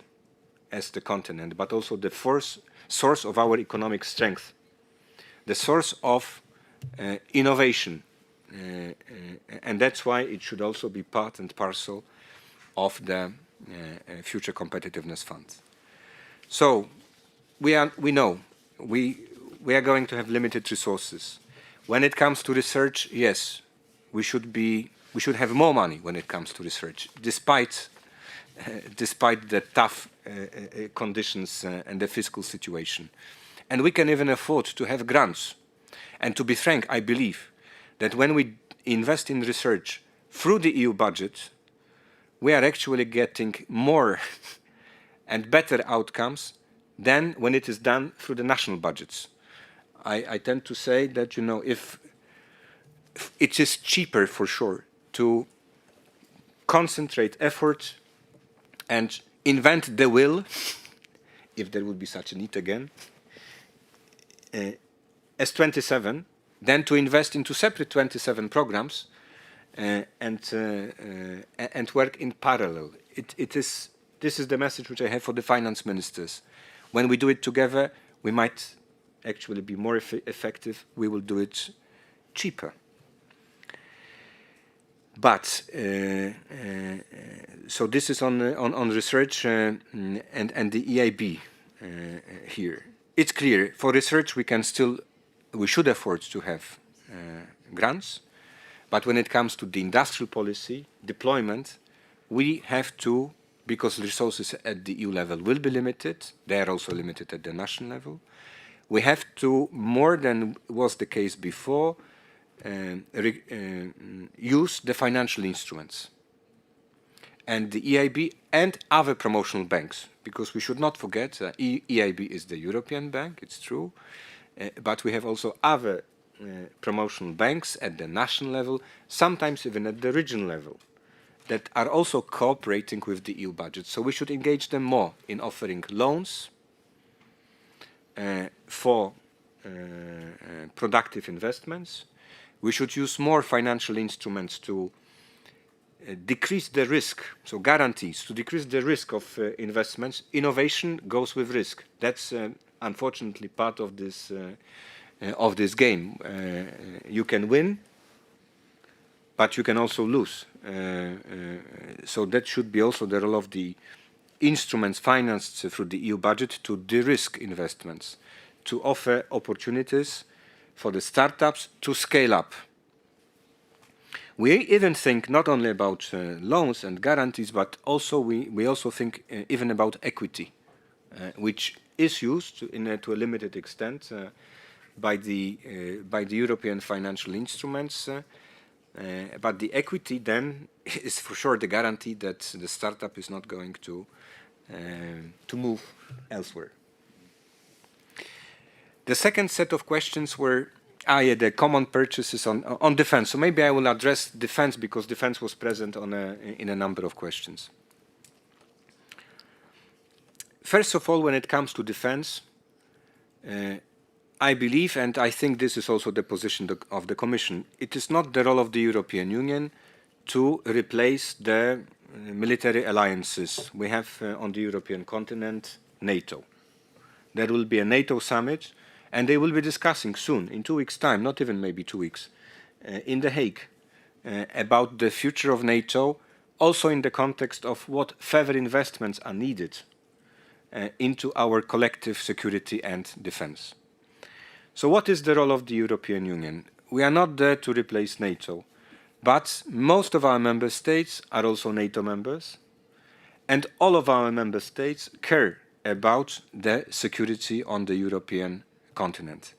as the continent, but also the source of our economic strength, the source of innovation. And that's why it should also be part and parcel of the future competitiveness fund. So we know we are going to have limited resources. When it comes to research, yes, we should have more money when it comes to research, despite the tough conditions and the fiscal situation. And we can even afford to have grants. And to be frank, I believe that when we invest in research through the EU budget, we are actually getting more and better outcomes than when it is done through the national budgets. I tend to say that, you know, if it is cheaper for sure to concentrate effort and invent the will, if there would be such a need again, as 27, than to invest into separate 27 programs and work in parallel. This is the message which I have for the finance ministers. When we do it together, we might actually be more effective. We will do it cheaper. But so this is on research and the EIB here. It's clear for research we should afford to have grants, but when it comes to the industrial policy deployment, we have to, because resources at the EU level will be limited, they are also limited at the national level. We have to, more than was the case before, use the financial instruments and the EIB and other promotional banks, because we should not forget EIB is the European bank, it's true, but we have also other promotional banks at the national level, sometimes even at the regional level, that are also cooperating with the EU budget. So we should engage them more in offering loans for productive investments. We should use more financial instruments to decrease the risk, so guarantees, to decrease the risk of investments. Innovation goes with risk. That's unfortunately part of this game. You can win, but you can also lose. So that should be also the role of the instruments financed through the EU budget to de-risk investments, to offer opportunities for the startups to scale up. We even think not only about loans and guarantees, but also we also think even about equity, which is used to a limited extent by the European financial instruments. But the equity then is for sure the guarantee that the startup is not going to move elsewhere. The second set of questions were the common purchases on defense. So maybe I will address defense because defense was present in a number of questions. First of all, when it comes to defense, I believe, and I think this is also the position of the Commission, it is not the role of the European Union to replace the military alliances we have on the European continent, NATO. There will be a NATO summit, and they will be discussing soon, in 2 weeks' time, not even maybe 2 weeks, in The Hague, about the future of NATO, also in the context of what further investments are needed into our collective security and defense. So what is the role of the European Union? We are not there to replace NATO, but most of our member states are also NATO members, and all of our member states care about the security on the European continent.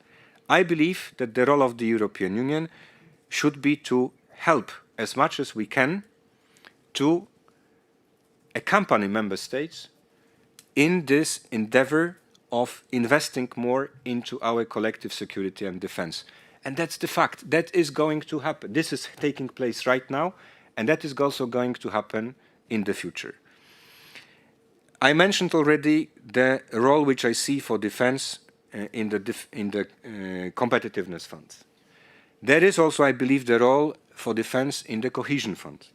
I believe that the role of the European Union should be to help as much as we can to accompany member states in this endeavor of investing more into our collective security and defense. And that's the fact. That is going to happen. This is taking place right now, and that is also going to happen in the future. I mentioned already the role which I see for defense in the competitiveness fund. There is also, I believe, the role for defense in the cohesion fund.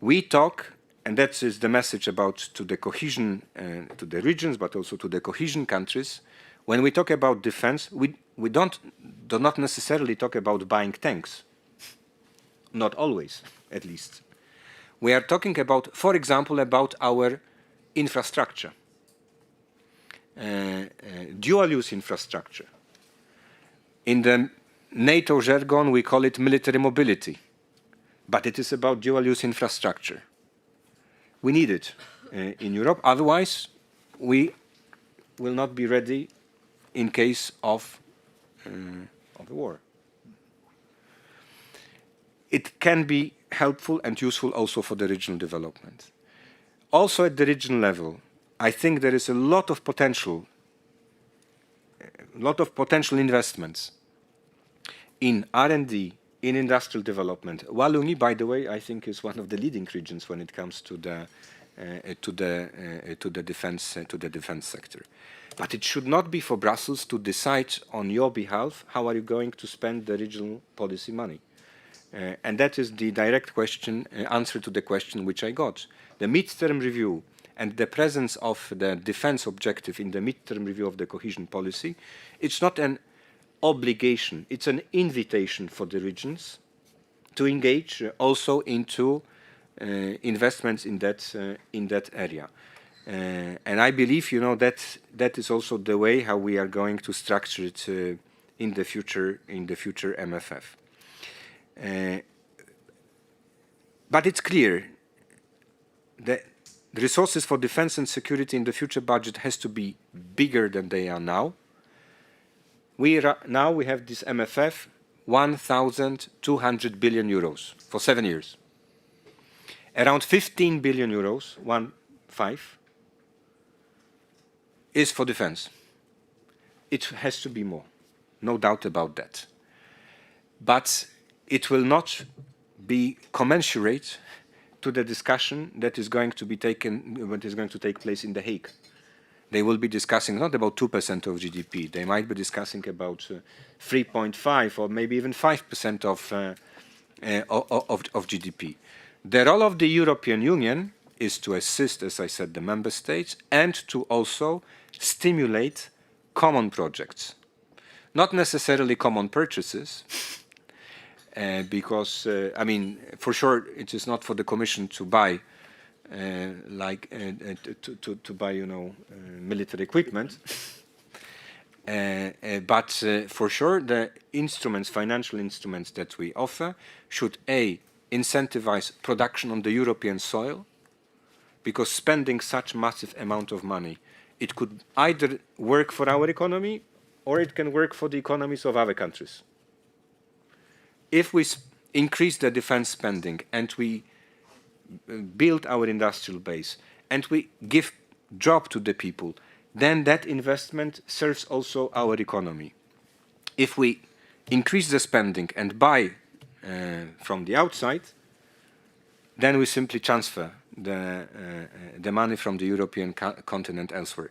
We talk, and that is the message about to the cohesion, to the regions, but also to the cohesion countries. When we talk about defense, we do not necessarily talk about buying tanks. Not always, at least. We are talking about, for example, about our infrastructure, dual-use infrastructure. In the NATO jargon, we call it military mobility, but it is about dual-use infrastructure. We need it in Europe, otherwise we will not be ready in case of a war. It can be helpful and useful also for the regional development. Also at the regional level, I think there is a lot of potential investments in R&D, in industrial development. Wallonie, by the way, I think is one of the leading regions when it comes to the defense sector. But it should not be for Brussels to decide on your behalf how are you going to spend the regional policy money. And that is the direct answer to the question which I got. The mid-term review and the presence of the defense objective in the mid-term review of the cohesion policy, it's not an obligation, it's an invitation for the regions to engage also into investments in that area. And I believe, that is also the way how we are going to structure it in the future MFF. But it's clear that the resources for defense and security in the future budget has to be bigger than they are now. Now we have this MFF, 1,200 billion euros for 7 years. Around 15 billion euros, 1.5, is for defense. It has to be more, no doubt about that. But it will not be commensurate to the discussion that is going to take place in The Hague. They will be discussing not about 2% of GDP. They might be discussing about 3.5 or maybe even 5% of GDP. The role of the European Union is to assist, as I said, the member states and to also stimulate common projects. Not necessarily common purchases, because, for sure, it is not for the Commission to buy military equipment. But for sure, the financial instruments that we offer should incentivize production on the European soil, because spending such massive amount of money, it could either work for our economy or it can work for the economies of other countries. If we increase the defense spending and we build our industrial base and we give job to the people, then that investment serves also our economy. If we increase the spending and buy from the outside, then we simply transfer the money from the European continent elsewhere.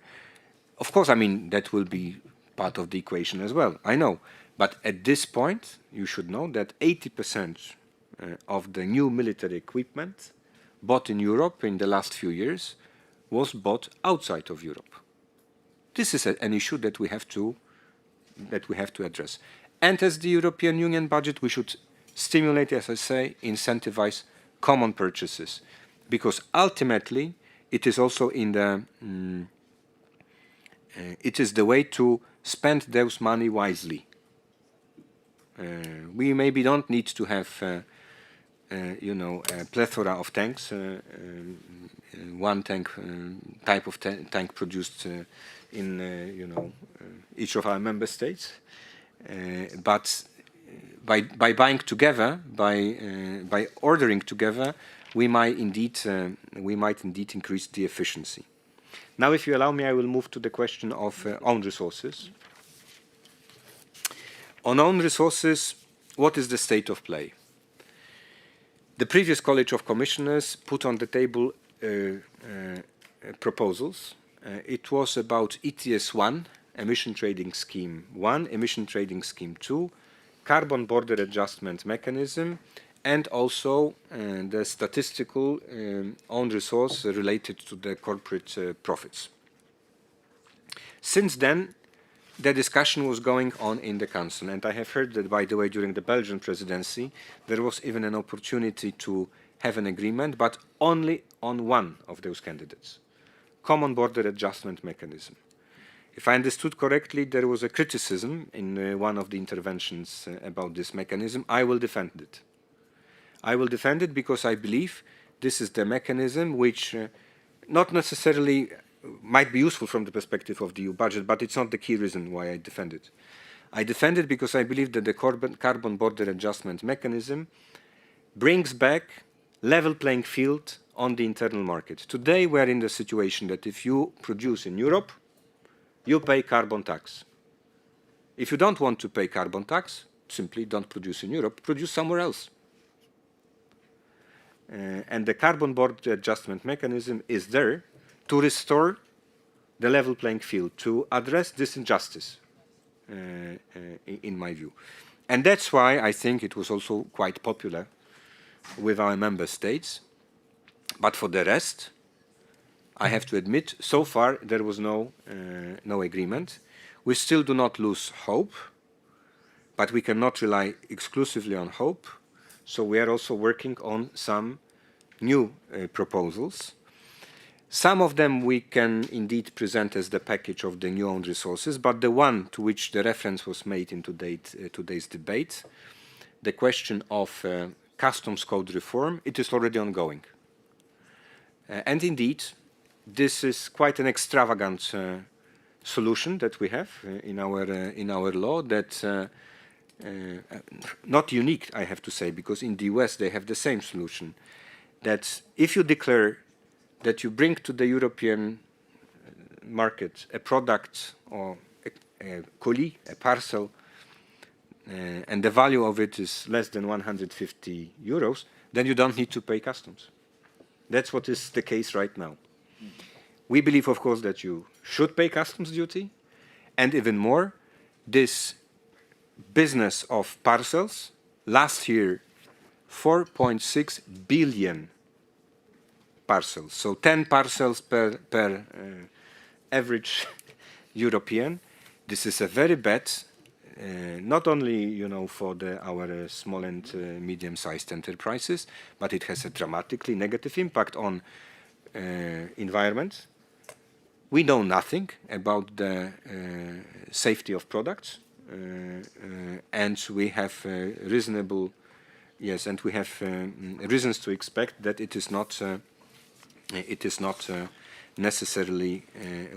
Of course, I mean, that will be part of the equation as well, I know. But at this point, you should know that 80% of the new military equipment bought in Europe in the last few years was bought outside of Europe. This is an issue that we have to address. And as the European Union budget, we should stimulate, as I say, incentivize common purchases, because ultimately it is also in the it is the way to spend those money wisely. We maybe don't need to have a plethora of tanks, one tank type of tank produced in each of our member states, but by buying together, by ordering together, we might indeed increase the efficiency. Now, if you allow me, I will move to the question of own resources. On own resources, what is the state of play? The previous College of Commissioners put on the table proposals. It was about ETS 1, Emission Trading Scheme 1, Emission Trading Scheme 2, Carbon Border Adjustment Mechanism, and also the statistical own resource related to the corporate profits. Since then, the discussion was going on in the Council, and I have heard that, by the way, during the Belgian presidency, there was even an opportunity to have an agreement, but only on one of those candidates, Common Border Adjustment Mechanism. If I understood correctly, there was a criticism in one of the interventions about this mechanism. I will defend it. I will defend it because I believe this is the mechanism which not necessarily might be useful from the perspective of the EU budget, but it's not the key reason why I defend it. I defend it because I believe that the carbon border adjustment mechanism brings back level playing field on the internal market. Today we're in the situation that if you produce in Europe, you pay carbon tax. If you don't want to pay carbon tax, simply don't produce in Europe, produce somewhere else. And the carbon border adjustment mechanism is there to restore the level playing field, to address this injustice, in my view. And that's why I think it was also quite popular with our member states. But for the rest, I have to admit, so far there was no agreement. We still do not lose hope, but we cannot rely exclusively on hope. So we are also working on some new proposals. Some of them we can indeed present as the package of the new own resources, but the one to which the reference was made in today's debate, the question of customs code reform, it is already ongoing. And indeed, this is quite an extravagant solution that we have in our law, that not unique, I have to say, because in the US they have the same solution, that if you declare that you bring to the European market a product or a colis, a parcel, and the value of it is less than 150 euros, then you don't need to pay customs. That's what is the case right now. We believe, of course, that you should pay customs duty, and even more, this business of parcels, last year, 4.6 billion parcels, so 10 parcels per average European. This is a very bad, not only for our small and medium-sized enterprises, but it has a dramatically negative impact on environment. We know nothing about the safety of products, and we have reasonable, yes, and we have reasons to expect that it is not necessarily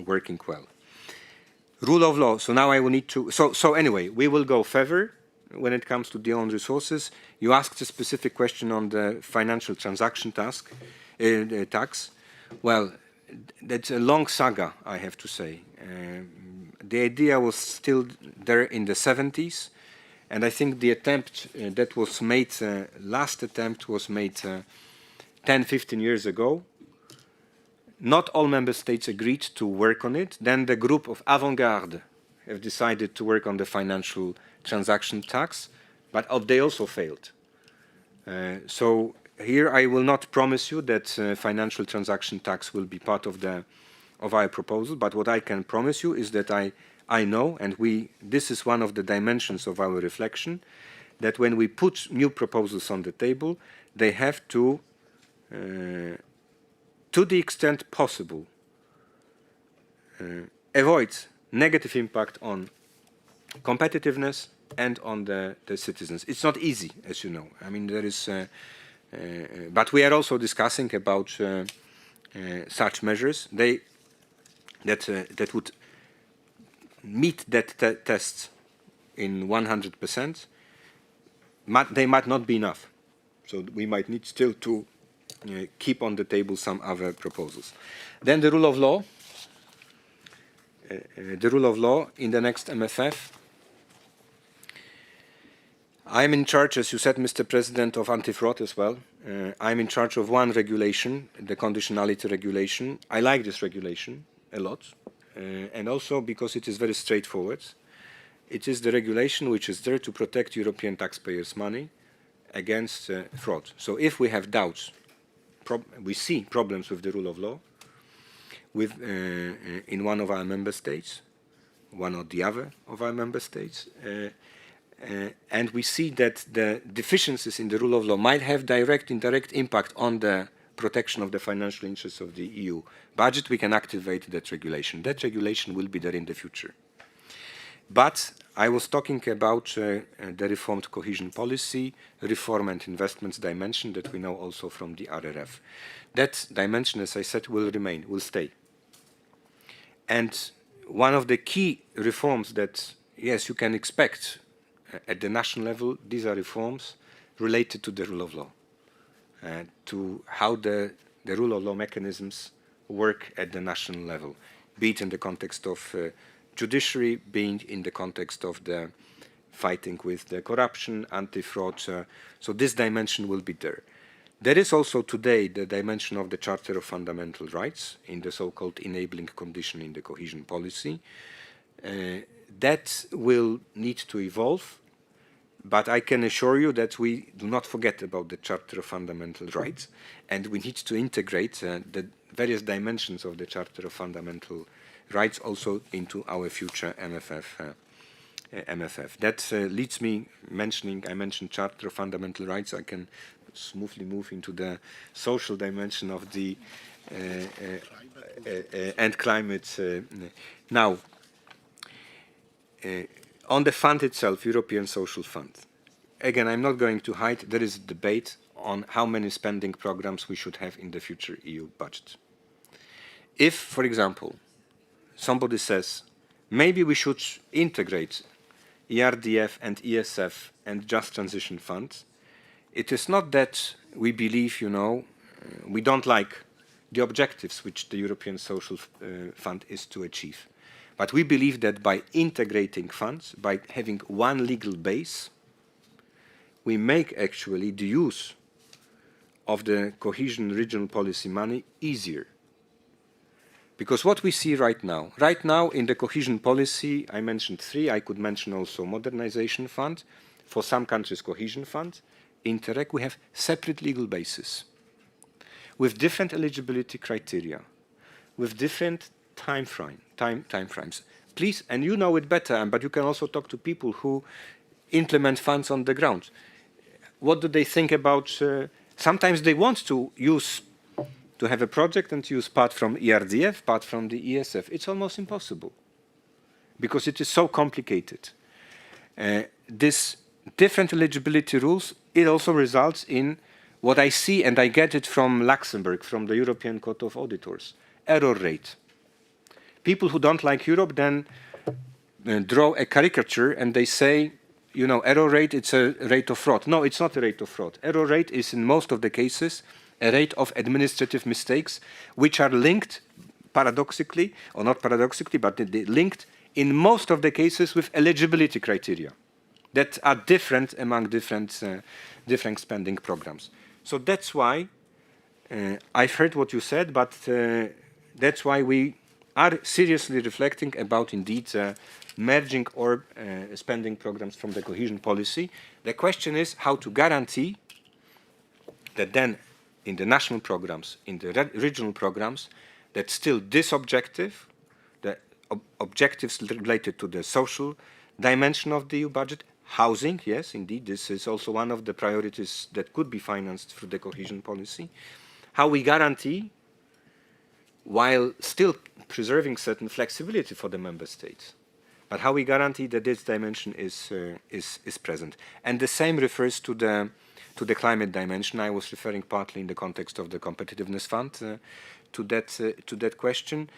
working well. Rule of law. So now I will need to. So anyway, we will go further when it comes to the own resources. You asked a specific question on the financial transaction tax. Well, that's a long saga, I have to say. The idea was still there in the 70s, and I think the attempt that was made, last attempt was made 10, 15 years ago. Not all member states agreed to work on it. Then the group of avant-garde have decided to work on the financial transaction tax, but they also failed. So here I will not promise you that financial transaction tax will be part of our proposal, but what I can promise you is that I know, and this is one of the dimensions of our reflection, that when we put new proposals on the table, they have to the extent possible, avoid negative impact on competitiveness and on the citizens. It's not easy, as you know. I mean, there is, but we are also discussing about such measures that would meet that test in 100%. They might not be enough, so we might need still to keep on the table some other proposals. Then the rule of law. The rule of law in the next MFF. I'm in charge, as you said, Mr. President, of anti-fraud as well. I'm in charge of one regulation, the conditionality regulation. I like this regulation a lot, and also because it is very straightforward. It is the regulation which is there to protect European taxpayers' money against fraud. So if we have doubts, we see problems with the rule of law in one of our member states, one or the other of our member states, and we see that the deficiencies in the rule of law might have direct, indirect impact on the protection of the financial interests of the EU budget, we can activate that regulation. That regulation will be there in the future. But I was talking about the reformed cohesion policy, reform and investments dimension that we know also from the RRF. That dimension, as I said, will remain, will stay. And one of the key reforms that, yes, you can expect at the national level, these are reforms related to the rule of law, to how the rule of law mechanisms work at the national level, be it in the context of judiciary, being in the context of the fighting with the corruption, anti-fraud. So this dimension will be there. There is also today the dimension of the Charter of Fundamental Rights in the so-called enabling condition in the cohesion policy. That will need to evolve, but I can assure you that we do not forget about the Charter of Fundamental Rights, and we need to integrate the various dimensions of the Charter of Fundamental Rights also into our future MFF. That leads me I mentioned Charter of Fundamental Rights. I can smoothly move into the social dimension of the and climate. Now, on the fund itself, European Social Fund. Again, I'm not going to hide, there is a debate on how many spending programs we should have in the future EU budget. If, for example, somebody says, maybe we should integrate ERDF and ESF and Just Transition Fund, it is not that we believe, we don't like the objectives which the European Social Fund is to achieve. But we believe that by integrating funds, by having one legal base, we make actually the use of the cohesion regional policy money easier. Because what we see right now in the cohesion policy, I mentioned three, I could mention also modernization fund, for some countries cohesion fund, Interreg, we have separate legal bases with different eligibility criteria, with different time frames. Please, and you know it better, but you can also talk to people who implement funds on the ground. What do they think about, sometimes they want to have a project and use part from ERDF, part from the ESF. It's almost impossible because it is so complicated. This different eligibility rules, it also results in what I see, and I get it from Luxembourg, from the European Court of Auditors, error rate. People who don't like Europe then draw a caricature and they say, error rate, it's a rate of fraud. No, it's not a rate of fraud. Error rate is in most of the cases a rate of administrative mistakes which are linked paradoxically, or not paradoxically, but linked in most of the cases with eligibility criteria that are different among different spending programs. So that's why I've heard what you said, but that's why we are seriously reflecting about indeed merging or spending programs from the cohesion policy. The question is how to guarantee that then in the national programs, in the regional programs, that still this objective, the objectives related to the social dimension of the EU budget, housing, yes, indeed, this is also one of the priorities that could be financed through the cohesion policy, how we guarantee, while still preserving certain flexibility for the member states, but how we guarantee that this dimension is present. And the same refers to the climate dimension. I was referring partly in the context of the competitiveness fund to that question.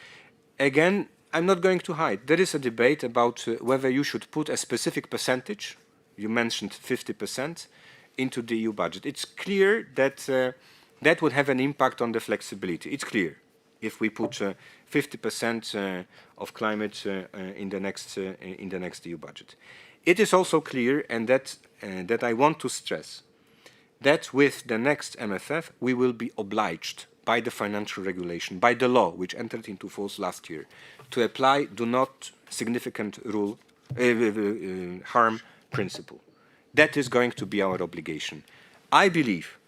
Again, I'm not going to hide. There is a debate about whether you should put a specific percentage, you mentioned 50%, into the EU budget. It's clear that that would have an impact on the flexibility. It's clear if we put 50% of climate in the next EU budget. It is also clear, and that I want to stress, that with the next MFF we will be obliged by the financial regulation, by the law which entered into force last year, to apply do not significant harm principle. That is going to be our obligation. I believe,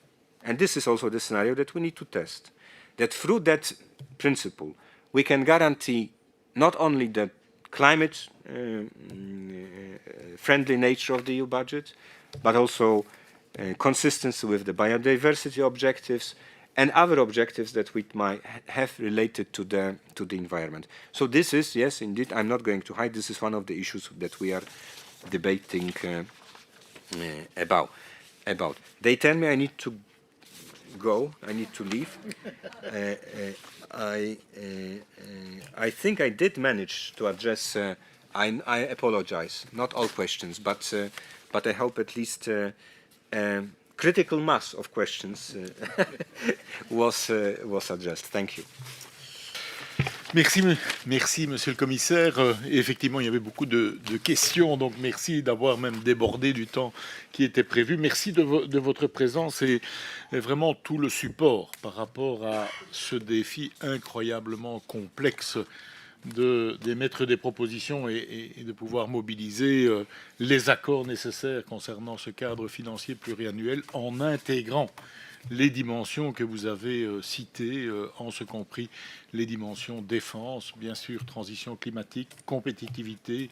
and this is also the scenario that we need to test, that through that principle we can guarantee not only the climate friendly nature of the EU budget, but also consistency with the biodiversity objectives and other objectives that we might have related to the environment. So this is, yes, indeed, I'm not going to hide, this is one of the issues that we are debating about. They tell me I need to go, I need to leave. I think I did manage to address, I apologize, not all questions, but I hope at least critical mass of questions was addressed. Thank you. Merci, Monsieur le Commissaire. Effectivement, il y avait beaucoup de questions, donc merci d'avoir même débordé du temps qui était prévu. Merci de votre présence et vraiment tout le support par rapport à ce défi incroyablement complexe d'émettre des propositions et de pouvoir mobiliser les accords nécessaires concernant ce cadre financier pluriannuel en intégrant les dimensions que vous avez citées, en ce compris les dimensions défense, bien sûr transition climatique, compétitivité,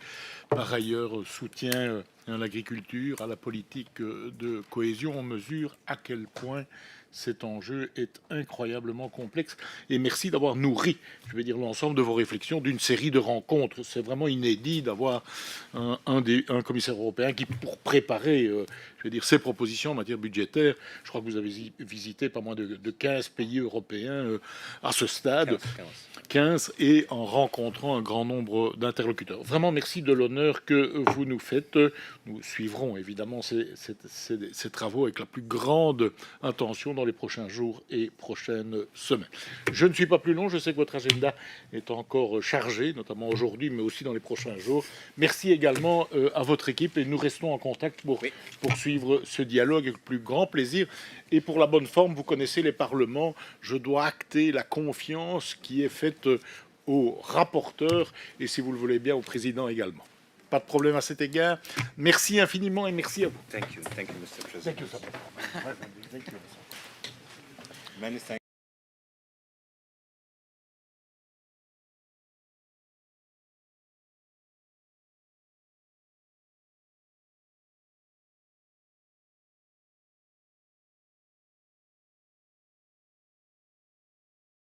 par ailleurs soutien à l'agriculture, à la politique de cohésion. On mesure à quel point cet enjeu est incroyablement complexe. Et merci d'avoir nourri, je vais dire, l'ensemble de vos réflexions d'une série de rencontres. C'est vraiment inédit d'avoir un commissaire européen qui, pour préparer, je vais dire, ses propositions en matière budgétaire, je crois que vous avez visité pas moins de 15 pays européens à ce stade. 15 et en rencontrant un grand nombre d'interlocuteurs. Vraiment, merci de l'honneur que vous nous faites. Nous suivrons évidemment ces travaux avec la plus grande intention dans les prochains jours et prochaines semaines. Je ne suis pas plus long, je sais que votre agenda est encore chargé, notamment aujourd'hui, mais aussi dans les prochains jours. Merci également à votre équipe et nous restons en contact pour poursuivre ce dialogue avec le plus grand plaisir. Et pour la bonne forme, vous connaissez les parlements, je dois acter la confiance qui est faite au rapporteur et, si vous le voulez bien, au président également. Pas de problème à cet égard. Merci infiniment et merci à vous. Thank you, Mr. President. Thank you, sir. Many thanks.